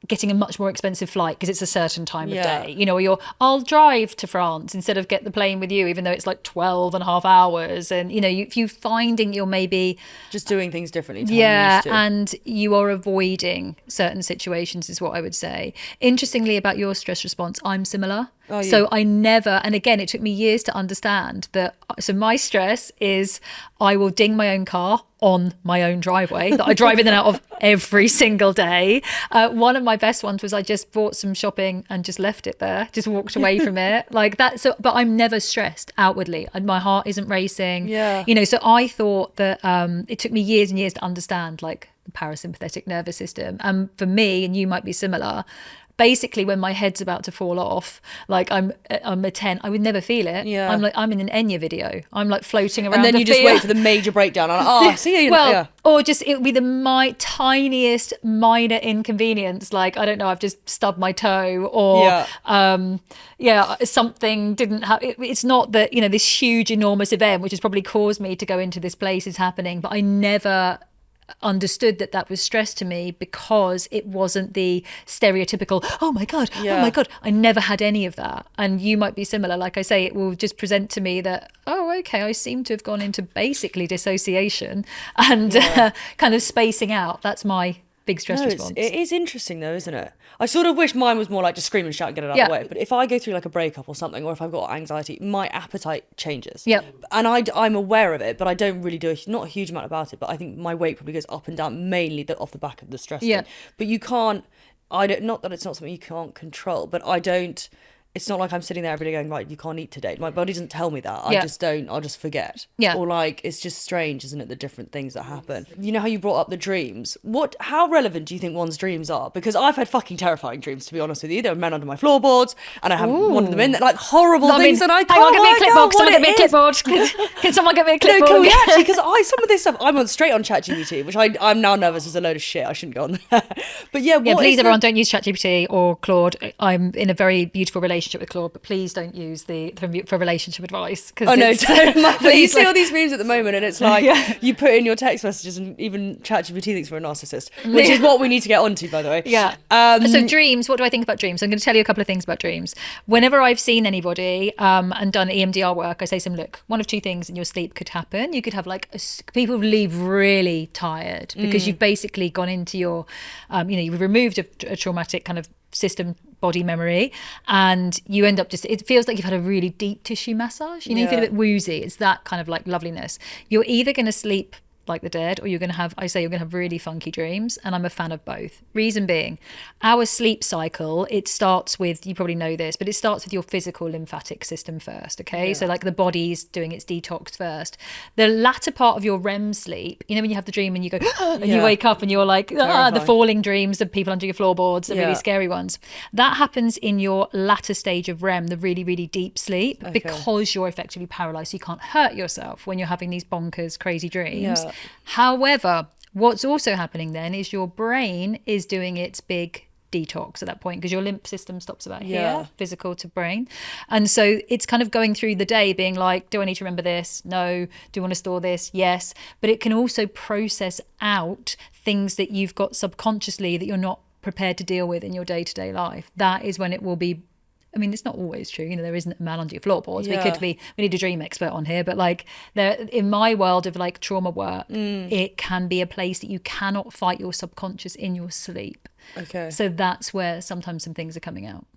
getting a much more expensive flight because it's a certain time of day, or I'll drive to France instead of get the plane with you, even though it's like 12 and a half hours. And, if you're finding you're maybe just doing things differently. And you are avoiding certain situations is what I would say. Interestingly, about your stress response, I'm similar. Oh, yeah. So I never, and again, it took me years to understand that. So my stress is I will ding my own car on my own driveway that I drive in and out of every single day. One of my best ones was I just bought some shopping and just left it there, just walked away from it like that. So, but I'm never stressed outwardly and my heart isn't racing. Yeah. So I thought that it took me years and years to understand like the parasympathetic nervous system. And for me, and you might be similar, basically when my head's about to fall off, like I'm a 10, I would never feel it. Yeah. I'm in an Enya video. I'm like floating around. And then you just wait for the major breakdown. See you. Well, yeah. Or just it would be the tiniest minor inconvenience. Like, I don't know, I've just stubbed my toe or something didn't happen. It's not that, this huge, enormous event, which has probably caused me to go into this place is happening. But I never understood that was stress to me because it wasn't the stereotypical oh my god I never had any of that. And you might be similar. Like I say, it will just present to me that okay, I seem to have gone into basically dissociation and kind of spacing out. That's my big stress response. It is interesting though, isn't it? I sort of wish mine was more like just scream and shout and get it out of the way. But if I go through like a breakup or something, or if I've got anxiety, my appetite changes. Yep. And I'm aware of it, but I don't really do not a huge amount about it. But I think my weight probably goes up and down mainly off the back of the stress thing. But you can't, not that it's not something you can't control, but I don't, it's not like I'm sitting there every day going, right, you can't eat today. My body doesn't tell me that. I just don't. I'll just forget. Yeah. Or like, it's just strange, isn't it? The different things that happen. You know how you brought up the dreams? How relevant do you think one's dreams are? Because I've had fucking terrifying dreams, to be honest with you. There were men under my floorboards and I have one of them in there, like horrible things. And I can't get me a clipboard. Someone get me a clipboard. Can someone get me a clipboard? No, actually, because some of this stuff, I'm straight on ChatGPT, which I'm now nervous is a load of shit. I shouldn't go on there. But please everyone don't use ChatGPT or Claude. I'm in a very beautiful relationship with Claude, but please don't use for relationship advice. But you see all these memes at the moment and it's like you put in your text messages and even ChatGPT thinks we're a narcissist, which is what we need to get onto, by the way. So dreams, what do I think about dreams? I'm going to tell you a couple of things about dreams. Whenever I've seen anybody and done EMDR work, I say to them, look, one of two things in your sleep could happen. You could have people leave really tired because you've basically gone into your you've removed a traumatic kind of system body memory and you end up it feels like you've had a really deep tissue massage. You feel a bit woozy. It's that kind of like loveliness. You're either going to sleep like the dead, or you're going to have really funky dreams. And I'm a fan of both. Reason being, our sleep cycle, it starts with, you probably know this, but it starts with your physical lymphatic system first. Okay. So like the body's doing its detox first. The latter part of your REM sleep, you know, when you have the dream and you go, and you wake up and you're like, the falling dreams of people under your floorboards, the really scary ones. That happens in your latter stage of REM, the really, really deep sleep, because you're effectively paralyzed. So you can't hurt yourself when you're having these bonkers, crazy dreams. Yeah. However, what's also happening then is your brain is doing its big detox at that point, because your lymph system stops about here, physical to brain. And so it's kind of going through the day being like, do I need to remember this? No. Do you want to store this? Yes. But it can also process out things that you've got subconsciously that you're not prepared to deal with in your day-to-day life. That is when it will be, I mean, it's not always true. You know, there isn't a man under your floorboards. Yeah. We need a dream expert on here. But like in my world of like trauma work, it can be a place that you cannot fight your subconscious in your sleep. Okay. So that's where sometimes some things are coming out.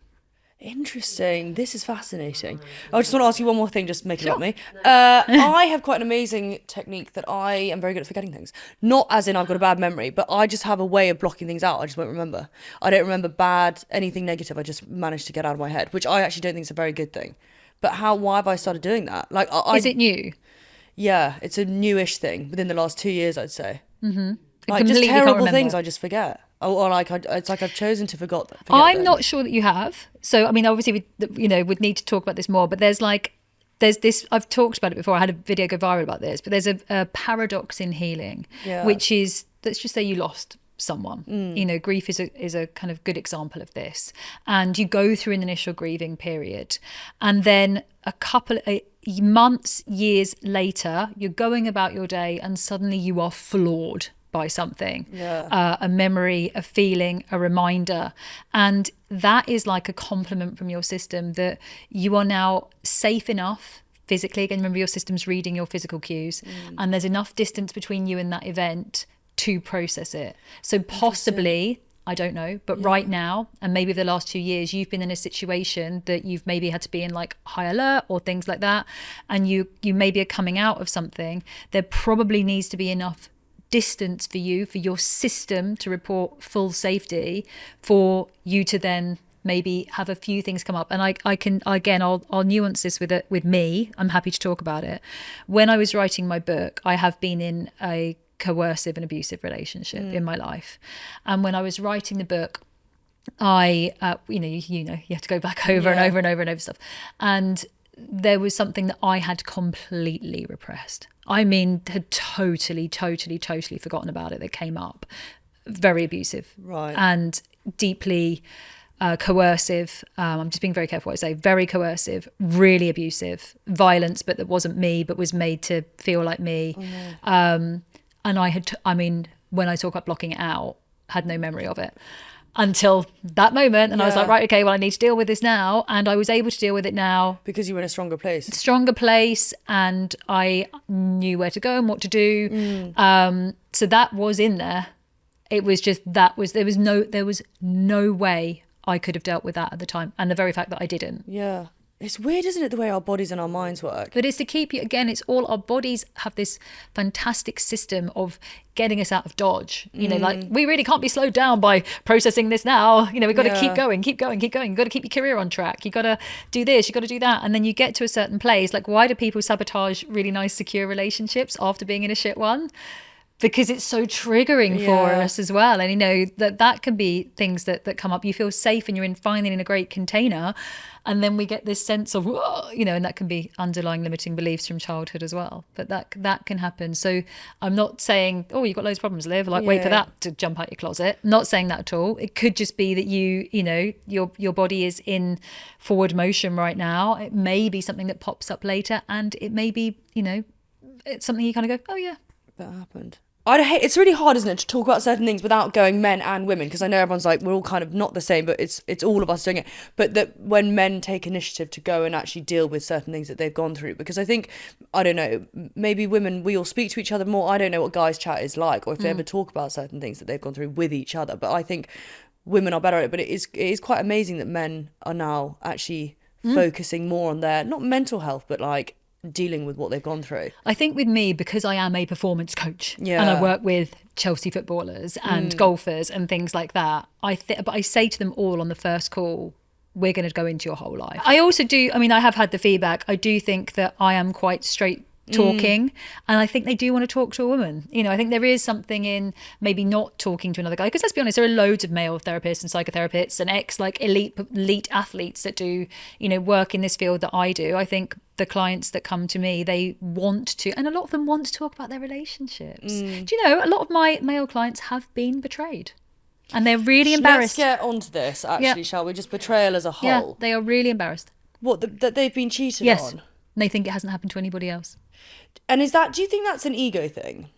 Interesting. This is fascinating. I just want to ask you one more thing, just make it about me. I have quite an amazing technique that I am very good at forgetting things. Not as in I've got a bad memory, but I just have a way of blocking things out. I just won't remember. I don't remember anything negative. I just managed to get out of my head, which I actually don't think is a very good thing. But why have I started doing that? Like, is it new? Yeah, it's a newish thing within the last 2 years, I'd say. Mm-hmm. Like just terrible things I just forget. Or like it's like I've chosen to forget I'm not sure that you have. So I mean, obviously we'd need to talk about this more. But there's this. I've talked about it before. I had a video go viral about this. But there's a paradox in healing, which is, let's just say you lost someone. You know, grief is a kind of good example of this. And you go through an initial grieving period, and then a couple of months, years later, you're going about your day, and suddenly you are floored by something, a memory, a feeling, a reminder. And that is like a compliment from your system that you are now safe enough physically. Again, remember, your system's reading your physical cues, and there's enough distance between you and that event to process it. So possibly, I don't know, but right now, and maybe the last 2 years, you've been in a situation that you've maybe had to be in like high alert or things like that, and you maybe are coming out of something. There probably needs to be enough distance for your system to report full safety, for you to then maybe have a few things come up. And I can, again, I'll nuance this with me. I'm happy to talk about it. When I was writing my book, I have been in a coercive and abusive relationship in my life. And when I was writing the book, I you have to go back over and over and over and over stuff. And there was something that I had completely repressed. I mean, had totally forgotten about it, that came up. Very abusive. Right. And deeply coercive. I'm just being very careful what I say. Very coercive, really abusive. Violence, but that wasn't me, but was made to feel like me. Oh, no. And when I talk about blocking it out, had no memory of it until that moment. And I was like, right, okay, well, I need to deal with this now. And I was able to deal with it now. Because you were in a stronger place. And I knew where to go and what to do. So that was in there. It was just, there was no way I could have dealt with that at the time. And the very fact that I didn't. Yeah. It's weird, isn't it, the way our bodies and our minds work? But it's to keep you, again, it's all, our bodies have this fantastic system of getting us out of dodge. You know, like, we really can't be slowed down by processing this now. You know, we've got to keep going. You've got to keep your career on track. You've got to do this, you've got to do that. And then you get to a certain place. Like, why do people sabotage really nice, secure relationships after being in a shit one? Because it's so triggering for us as well. And, you know, that can be things that come up. You feel safe and you're finally in a great container. And then we get this sense of, you know, and that can be underlying limiting beliefs from childhood as well. But that can happen. So I'm not saying, oh, you've got loads of problems, Liv. Like, wait for that to jump out your closet. Not saying that at all. It could just be that you know, your body is in forward motion right now. It may be something that pops up later. And it may be, you know, it's something you kind of go, oh, yeah. That happened. It's really hard, isn't it, to talk about certain things without going men and women, because I know everyone's like, we're all kind of not the same, but it's all of us doing it. But that when men take initiative to go and actually deal with certain things that they've gone through, because I think, I don't know, maybe women, we all speak to each other more. I don't know what guys' chat is like, or if they ever talk about certain things that they've gone through with each other. But I think women are better at it. But it is quite amazing that men are now actually focusing more on their, not mental health, but like dealing with what they've gone through. I think with me, because I am a performance coach and Yeah. I work with Chelsea footballers and golfers and things like that, but I say to them all on the first call, we're going to go into your whole life. I also do, I mean, I have had the feedback. I do think that I am quite straight talking, and I think they do want to talk to a woman. You know, I think there is something in maybe not talking to another guy, because let's be honest, there are loads of male therapists and psychotherapists and like elite athletes that do, you know, work in this field that I do. I think the clients that come to me, they want to, and a lot of them want to talk about their relationships. Do you know, a lot of my male clients have been betrayed. And they're really embarrassed. Let's get onto this, actually, shall we? Just betrayal as a whole. Yeah, they are really embarrassed. What, that they've been cheated Yes. on? And they think it hasn't happened to anybody else. And do you think that's an ego thing?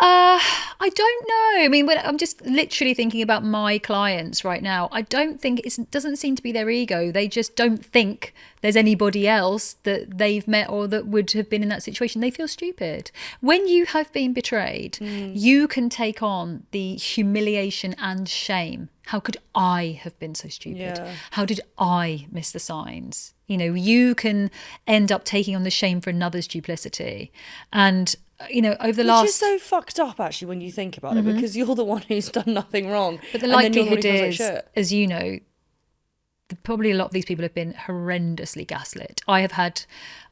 I don't know. I mean, I'm just literally thinking about my clients right now. I don't think it doesn't seem to be their ego. They just don't think there's anybody else that they've met or that would have been in that situation. They feel stupid. When you have been betrayed, you can take on the humiliation and shame. How could I have been so stupid? Yeah. How did I miss the signs? You know, you can end up taking on the shame for another's duplicity. And you know, over the last... Which is so fucked up, actually, when you think about it, because you're the one who's done nothing wrong. But the and then likelihood everybody feels is, like shit. as you know, probably a lot of these people have been horrendously gaslit. I have had,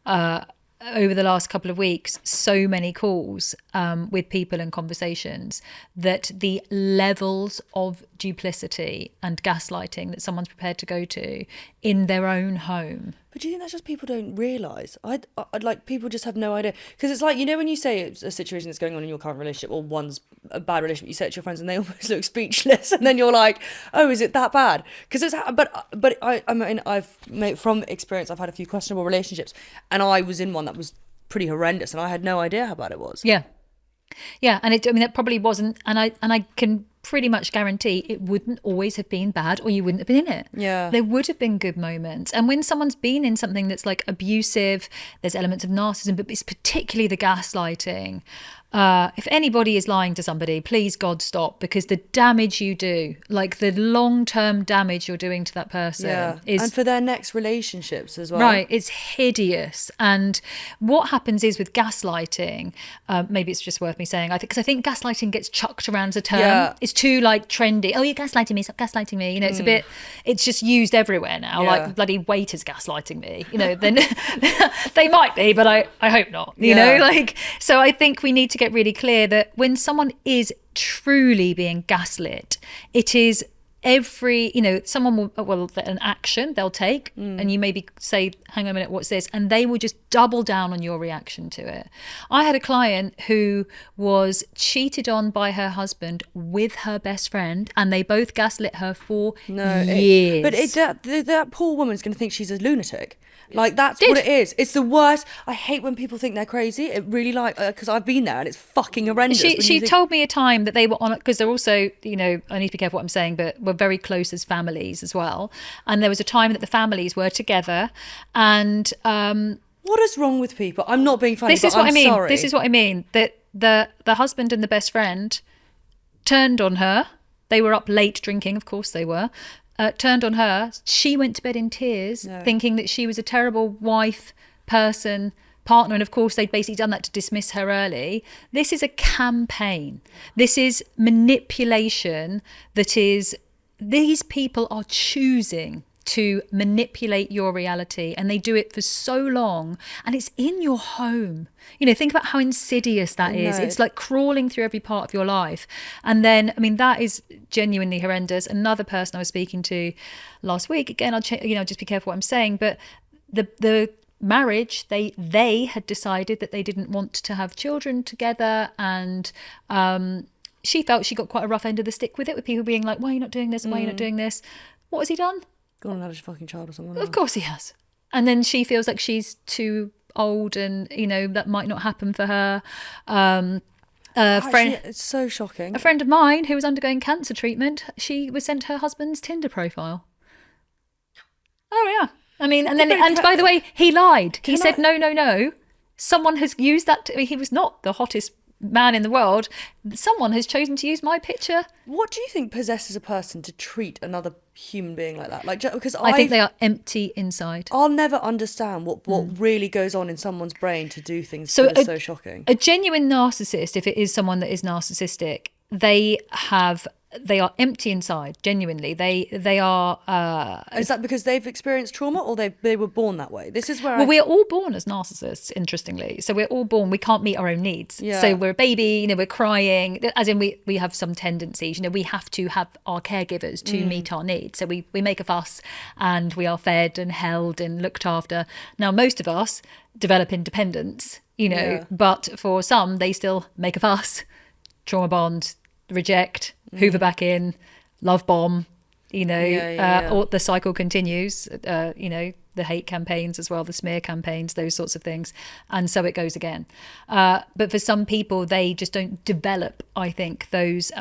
over the last couple of weeks, so many calls with people and conversations that the levels of duplicity and gaslighting that someone's prepared to go to in their own home. But do you think that's just people don't realise? I'd like, people just have no idea. Because it's like, you know, when you say it's a situation that's going on in your current relationship, or one's a bad relationship, you say it to your friends and they almost look speechless, and then you're like, oh, is it that bad? Because it's, but I mean, I've made, from experience, I've had a few questionable relationships, and I was in one that was pretty horrendous, and I had no idea how bad it was. Yeah, and I mean, that probably wasn't, and I can pretty much guarantee it wouldn't always have been bad, or you wouldn't have been in it. Yeah. There would have been good moments. And when someone's been in something that's like abusive, there's elements of narcissism, but it's particularly the gaslighting. If anybody is lying to somebody, please God stop, because the damage you do, like the long-term damage you're doing to that person is... And for their next relationships as well. Right, it's hideous. And what happens is with gaslighting, maybe it's just worth me saying, because I think gaslighting gets chucked around as a term. Yeah. It's too like trendy. Oh, you're gaslighting me, stop gaslighting me. You know, it's a bit, it's just used everywhere now. Yeah. Like bloody waiters gaslighting me. You know, then they might be, but I hope not. You know, like, so I think we need to get really clear that when someone is truly being gaslit, it is every, you know, someone will an action they'll take, and you maybe say, hang on a minute, what's this? And they will just double down on your reaction to it. I had a client who was cheated on by her husband with her best friend, and they both gaslit her for years. That poor woman's going to think she's a lunatic. Like, that's what it is. It's the worst. I hate when people think they're crazy. It really, like, because I've been there and it's fucking horrendous. She told me a time that they were on, because they're also, you know, I need to be careful what I'm saying, but we're very close as families as well. And there was a time that the families were together, and what is wrong with people? I'm not being funny, this is what I mean. sorry. This is what I mean. That the husband and the best friend turned on her. They were up late drinking, of course they were. Turned on her. She went to bed in tears, thinking that she was a terrible wife, person, partner, and of course they'd basically done that to dismiss her early. This is a campaign. This is manipulation. These people are choosing to manipulate your reality, and they do it for so long, and it's in your home. You know, think about how insidious that is. It's like crawling through every part of your life. And then, I mean, that is genuinely horrendous. Another person I was speaking to last week, again, I'll just be careful what I'm saying, but the marriage, they had decided that they didn't want to have children together, and she felt she got quite a rough end of the stick with it, with people being like, why are you not doing this, and why are you not doing this? What has he done? Gone and had a fucking child or something. Of course he has. And then she feels like she's too old, and, you know, that might not happen for her. Actually, it's so shocking. A friend of mine who was undergoing cancer treatment, she was sent her husband's Tinder profile. Oh yeah. I mean, and by the way, he lied. He said, no. Someone has used that. He was not the hottest man in the world, someone has chosen to use my picture. What do you think possesses a person to treat another human being like that? Like, because I think they are empty inside. I'll never understand what really goes on in someone's brain to do things So that are so shocking. A genuine narcissist, if it is someone that is narcissistic, they are empty inside. Genuinely, they are. Is that because they've experienced trauma, or they were born that way? This is where we're all born as narcissists. Interestingly, so we're all born. We can't meet our own needs. Yeah. So we're a baby. We're crying. As in, we have some tendencies. We have to have our caregivers to meet our needs. So we make a fuss, and we are fed and held and looked after. Now, most of us develop independence. But for some, they still make a fuss, trauma bond, reject, hoover back in, love bomb, or the cycle continues, the hate campaigns as well, the smear campaigns, those sorts of things. And so it goes again. But for some people, they just don't develop, I think, those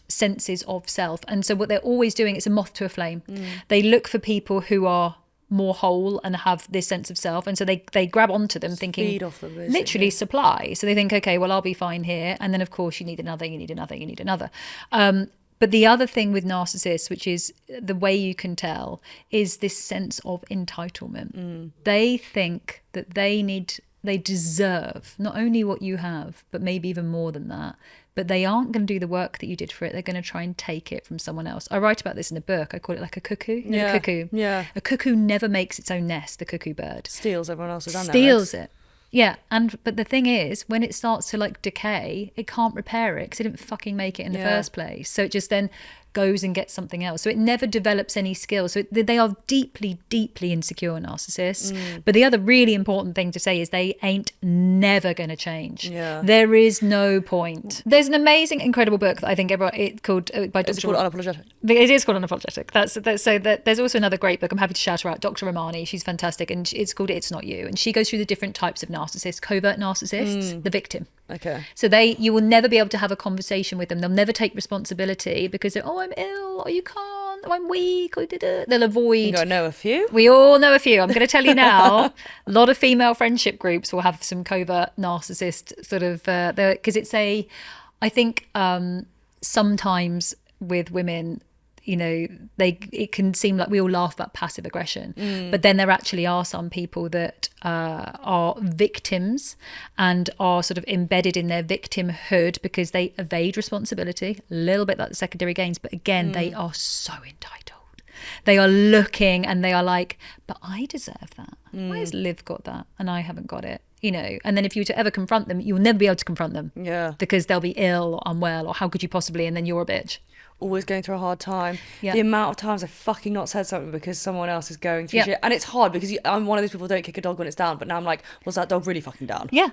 senses of self. And so what they're always doing is a moth to a flame. They look for people who are more whole and have this sense of self, and so they grab onto them, thinking feed off them, literally supply. So they think, okay, well, I'll be fine here, and then of course you need another. But the other thing with narcissists, which is the way you can tell, is this sense of entitlement. They think that they deserve not only what you have, but maybe even more than that. But they aren't going to do the work that you did for it. They're going to try and take it from someone else. I write about this in a book. I call it like a cuckoo. A cuckoo. Yeah. A cuckoo never makes its own nest, the cuckoo bird. Steals everyone else's nest. Steals it. Yeah. But the thing is, when it starts to like decay, it can't repair it because it didn't fucking make it in the first place. So it just then goes and gets something else. So it never develops any skills. So they are deeply, deeply insecure narcissists. But the other really important thing to say is they ain't never going to change. Yeah. There is no point. There's an amazing, incredible book that I think it's called by Dr. It's called Unapologetic. It is called Unapologetic. There's also another great book. I'm happy to shout her out. Dr. Romani. She's fantastic. And it's called It's Not You. And she goes through the different types of narcissists. Covert narcissists, the victim. Okay. So you will never be able to have a conversation with them. They'll never take responsibility because they're, I'm ill, or you can't, or I'm weak, or they'll avoid. I know a few. We all know a few. I'm going to tell you now, a lot of female friendship groups will have some covert narcissist sort of, because I think sometimes with women, it can seem like we all laugh about passive aggression, but then there actually are some people that are victims and are sort of embedded in their victimhood because they evade responsibility, a little bit like the secondary gains, but again, they are so entitled. They are looking and they are like, but I deserve that. Why has Liv got that and I haven't got it? And then if you were to ever confront them, you'll never be able to confront them. Yeah. Because they'll be ill or unwell, or how could you possibly, and then you're a bitch. Always going through a hard time. Yeah. The amount of times I've fucking not said something because someone else is going through shit. And it's hard because I'm one of those people who don't kick a dog when it's down, but now I'm like, was that dog really fucking down? Yeah.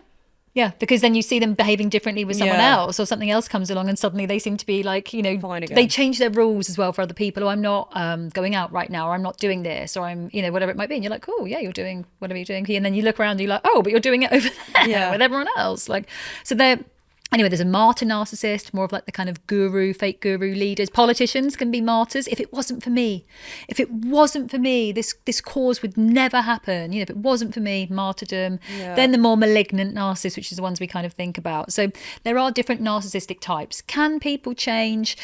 Yeah, because then you see them behaving differently with someone else, or something else comes along and suddenly they seem to be like, fine again. They change their rules as well for other people. Oh, I'm not going out right now, or I'm not doing this, or I'm, whatever it might be. And you're like, cool, yeah, you're doing whatever you're doing. And then you look around and you're like, oh, but you're doing it over there with everyone else. So they're... Anyway, there's a martyr narcissist, more of like the kind of fake guru leaders. Politicians can be martyrs. If it wasn't for me, this cause would never happen. If it wasn't for me, martyrdom. Yeah. Then the more malignant narcissists, which is the ones we kind of think about. So there are different narcissistic types. Can people change?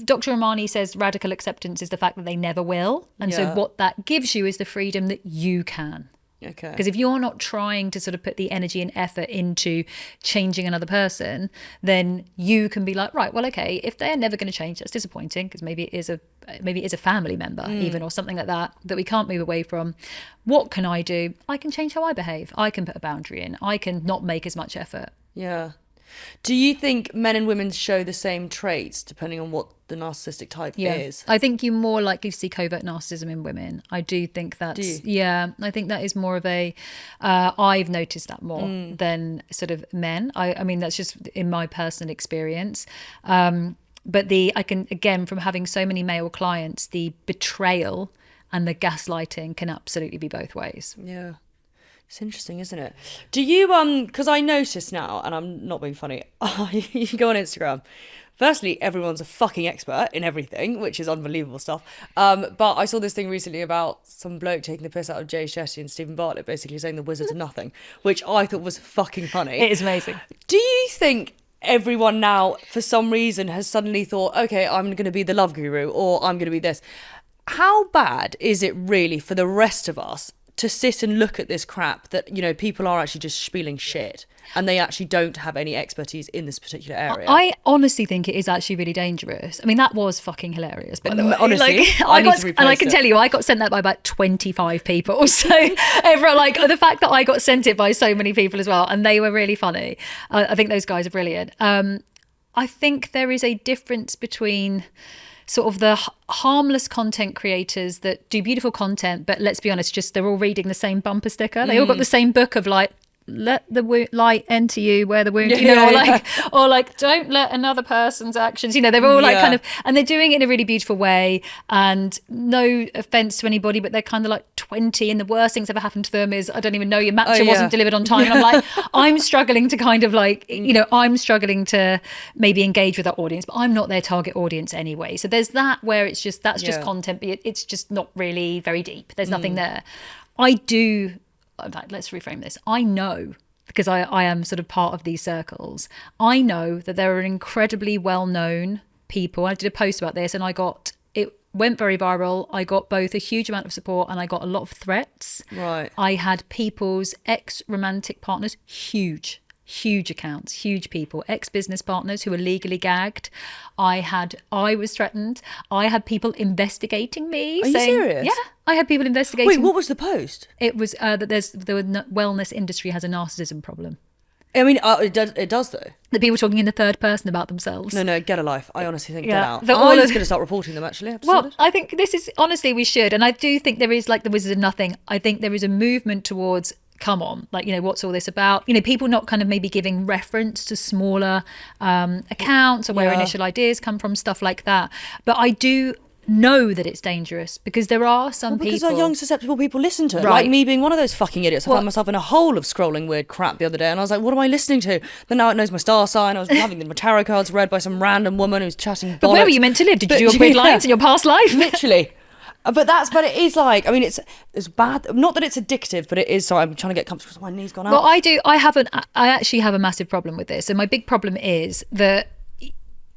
Dr. Romani says radical acceptance is the fact that they never will. And so what that gives you is the freedom that you can. Okay. Because if you're not trying to sort of put the energy and effort into changing another person, then you can be like, right, well, okay, if they're never going to change, that's disappointing because maybe it is a family member even, or something like that we can't move away from. What can I do? I can change how I behave. I can put a boundary in. I can not make as much effort. Yeah. Do you think men and women show the same traits depending on what the narcissistic type is? I think you're more likely to see covert narcissism in women. I do think that's... Yeah, I think that is more of a... I've noticed that more than sort of men. I mean, that's just in my personal experience. But I can, again, from having so many male clients, the betrayal and the gaslighting can absolutely be both ways. Yeah. It's interesting, isn't it? Do you, because I notice now, and I'm not being funny, you go on Instagram. Firstly, everyone's a fucking expert in everything, which is unbelievable stuff. But I saw this thing recently about some bloke taking the piss out of Jay Shetty and Stephen Bartlett, basically saying the wizards are nothing, which I thought was fucking funny. It is amazing. Do you think everyone now, for some reason, has suddenly thought, okay, I'm going to be the love guru, or I'm going to be this. How bad is it really for the rest of us to sit and look at this crap that, you know, people are actually just spieling shit and they actually don't have any expertise in this particular area? I honestly think it is actually really dangerous. I mean, that was fucking hilarious, by the way. Honestly, I can tell you, I got sent that by about 25 people. So everyone, like, the fact that I got sent it by so many people as well, and they were really funny. I think those guys are brilliant. I think there is a difference between sort of the harmless content creators that do beautiful content, but let's be honest, just they're all reading the same bumper sticker. They all got the same book of like, let the light enter you where the wound, or like don't let another person's actions, you know, they're all like kind of, and they're doing it in a really beautiful way, and no offense to anybody, but they're kind of like 20 and the worst things ever happened to them is, I don't even know, your matcha wasn't delivered on time. And I'm like, I'm struggling to kind of like, you know, I'm struggling to maybe engage with that audience, but I'm not their target audience anyway. So there's that where it's just, that's just content, but it's just not really very deep. There's nothing there. In fact, let's reframe this. I know, because I am sort of part of these circles, I know that there are incredibly well-known people. I did a post about this and it went very viral. I got both a huge amount of support and I got a lot of threats. Right. I had people's ex-romantic partners, huge accounts, huge people, ex-business partners who were legally gagged. I was threatened. I had people investigating me. Are you serious? Yeah, I had people investigating. Wait, what was the post? It was that the wellness industry has a narcissism problem. I mean, it does though. The people talking in the third person about themselves. No, get a life. I honestly think get out. I'm just going to start reporting them, actually. Well, I think this is, honestly, we should. And I do think there is, like the Wizards of Nothing, I think there is a movement towards, come on, like, you know, what's all this about? You know, people not kind of maybe giving reference to smaller accounts or where initial ideas come from, stuff like that. But I do know that it's dangerous because there are some because people... our young susceptible people listen to it, like me being one of those fucking idiots. I found myself in a hole of scrolling weird crap the other day and I was like, what am I listening to? But now it knows my star sign. I was having my tarot cards read by some random woman who's chatting bollocks. But where were you meant to live? Did you do your weird lines in your past life? Literally. But it is like, I mean, it's bad. Not that it's addictive, but it is. Sorry, I'm trying to get comfortable because my knee's gone out. Well, I actually have a massive problem with this. And my big problem is that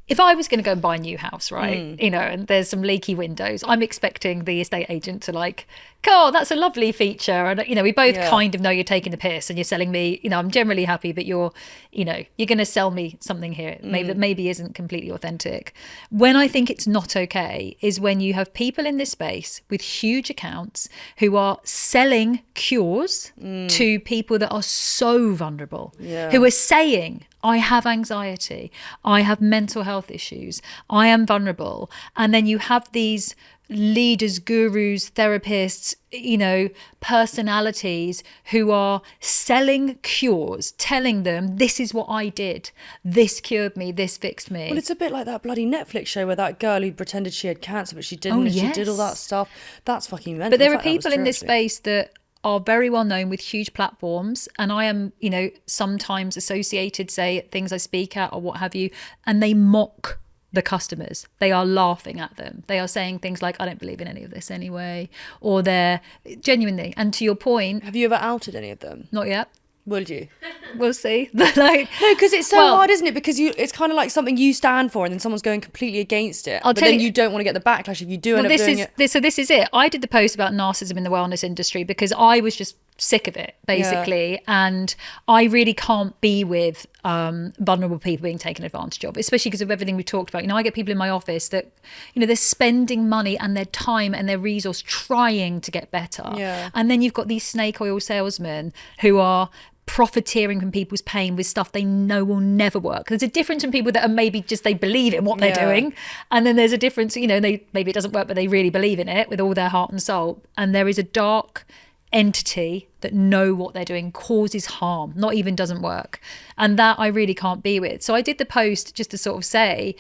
if I was going to go and buy a new house, right, you know, and there's some leaky windows, I'm expecting the estate agent to like, oh, that's a lovely feature. And, you know, we both kind of know you're taking the piss and you're selling me, you know, I'm generally happy, but you're going to sell me something here that maybe isn't completely authentic. When I think it's not okay is when you have people in this space with huge accounts who are selling cures to people that are so vulnerable, who are saying, I have anxiety, I have mental health issues, I am vulnerable. And then you have these leaders, gurus, therapists, you know, personalities who are selling cures, telling them this is what I did, this cured me, this fixed me. Well, it's a bit like that bloody Netflix show where that girl who pretended she had cancer but she didn't, and she did all that stuff. That's fucking mental. But there are people in this space that are very well known with huge platforms, and I am, you know, sometimes associated, say, at things I speak at or what have you, and they mock the customers. They are laughing at them. They are saying things like, I don't believe in any of this anyway, or they're genuinely, and to your point... Have you ever outed any of them? Not yet. Will you? We'll see. No, because it's so hard, isn't it? Because it's kind of like something you stand for and then someone's going completely against it. But then you don't want to get the backlash if you do end up doing it. So this is it. I did the post about narcissism in the wellness industry because I was just sick of it, basically. And I really can't be with vulnerable people being taken advantage of, especially because of everything we talked about. You know, I get people in my office that, you know, they're spending money and their time and their resource trying to get better. Yeah. And then you've got these snake oil salesmen who are profiteering from people's pain with stuff they know will never work. There's a difference in people that are maybe just they believe in what they're doing, and then there's a difference, you know, maybe it doesn't work but they really believe in it with all their heart and soul, and there is a dark entity that know what they're doing causes harm, not even doesn't work, and that I really can't be with. So I did the post just to sort of say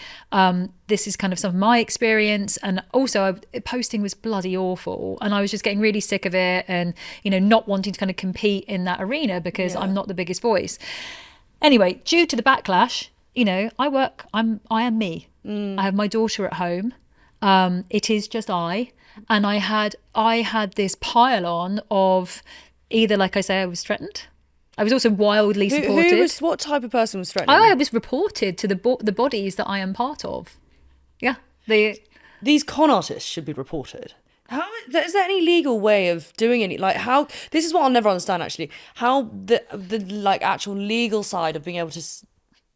this is kind of some of my experience, and also posting was bloody awful and I was just getting really sick of it, and, you know, not wanting to kind of compete in that arena because I'm not the biggest voice. Anyway, due to the backlash, you know, I am me. I have my daughter at home. It is just and I had this pile on of either, like I say, I was threatened, I was also wildly supported. What type of person was threatening? I was reported to the bodies that I am part of. Yeah. These con artists should be reported. How is there any legal way of doing any, like, how, this is what I'll never understand actually, how the like actual legal side of being able to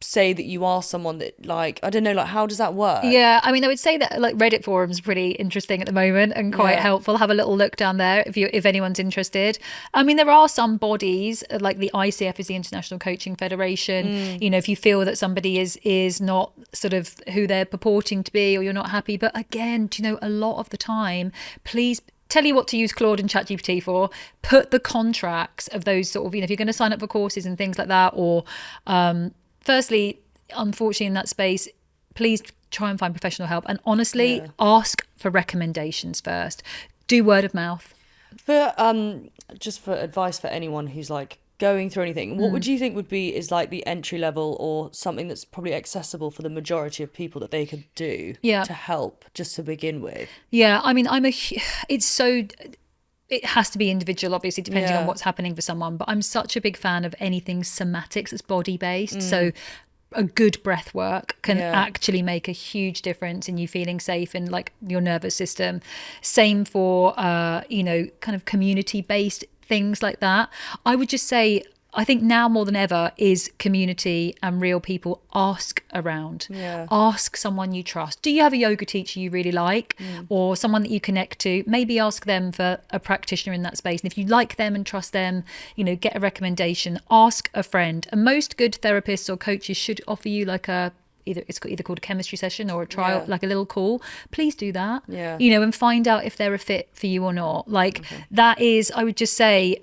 say that you are someone that, like, I don't know, like, how does that work? Yeah, I mean, I would say that like Reddit forums are pretty interesting at the moment and quite helpful. Have a little look down there if anyone's interested. I mean, there are some bodies like the ICF is the International Coaching Federation. You know, if you feel that somebody is not sort of who they're purporting to be, or you're not happy. But again, do you know, a lot of the time, please tell you what to use Claude and ChatGPT for. Put the contracts of those sort of, you know, if you're going to sign up for courses and things like that, or firstly, unfortunately, in that space, please try and find professional help. And honestly, ask for recommendations first. Do word of mouth. For just for advice for anyone who's like going through anything, what would you think is like the entry level, or something that's probably accessible for the majority of people that they could do to help, just to begin with? Yeah, I mean, it has to be individual, obviously, depending on what's happening for someone. But I'm such a big fan of anything somatics that's body based. So a good breath work can actually make a huge difference in you feeling safe in like your nervous system. Same for, you know, kind of community based things like that. I would just say, I think now more than ever is community and real people. Ask around. Ask someone you trust. Do you have a yoga teacher you really like, or someone that you connect to? Maybe ask them for a practitioner in that space. And if you like them and trust them, you know, get a recommendation. Ask a friend. And most good therapists or coaches should offer you like it's either called a chemistry session or a trial, like a little call. Please do that. You know, and find out if they're a fit for you or not. Like that is, I would just say,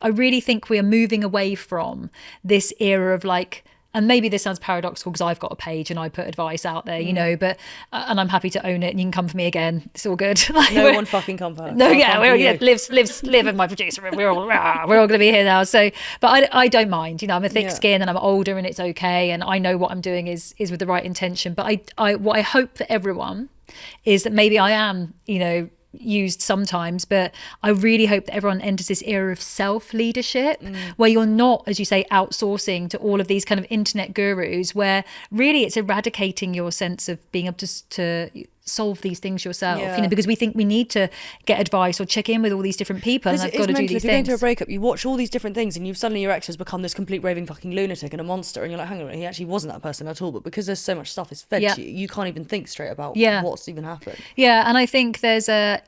I really think we are moving away from this era of like, and maybe this sounds paradoxical because I've got a page and I put advice out there, you know, but, and I'm happy to own it, and you can come for me again. It's all good. Like, no one fucking come for her. No, Liv and my producer, we're all going to be here now. So, but I don't mind, you know, I'm a thick skin and I'm older and it's okay. And I know what I'm doing is with the right intention. But what I hope for everyone is that maybe I am, you know, used sometimes, but I really hope that everyone enters this era of self-leadership where you're not, as you say, outsourcing to all of these kind of internet gurus, where really it's eradicating your sense of being able to solve these things yourself, you know, because we think we need to get advice or check in with all these different people, and I've got to do these things. If you're going through a breakup, you watch all these different things, and suddenly your ex has become this complete raving fucking lunatic and a monster, and you're like, hang on, he actually wasn't that person at all, but because there's so much stuff is fed to you, you can't even think straight about what's even happened. And I think there's a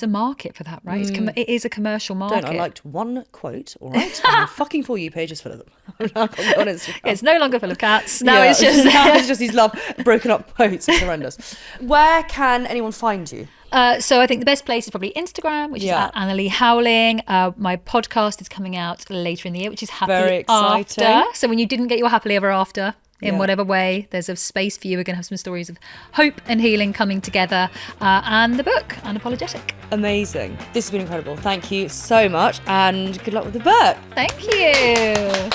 market for that, right? It is a commercial market. I liked one quote, all right, and my fucking For You page is full of them. It's no longer full of cats. Now it's just it's just these broken up quotes. It's horrendous. Where can anyone find you? So I think the best place is probably Instagram, which is at Annalie Howling. My podcast is coming out later in the year, which is Happily After. So when you didn't get your happily ever after, in whatever way, there's a space for you. We're going to have some stories of hope and healing coming together, and the book, Unapologetic. Amazing. This has been incredible. Thank you so much, and good luck with the book. Thank you.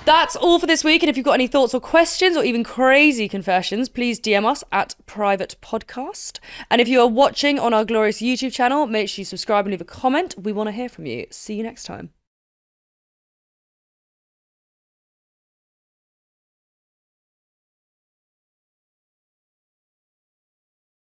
That's all for this week, and if you've got any thoughts or questions or even crazy confessions, please DM us at Private Podcast. And if you are watching on our glorious YouTube channel, make sure you subscribe and leave a comment. We want to hear from you. See you next time.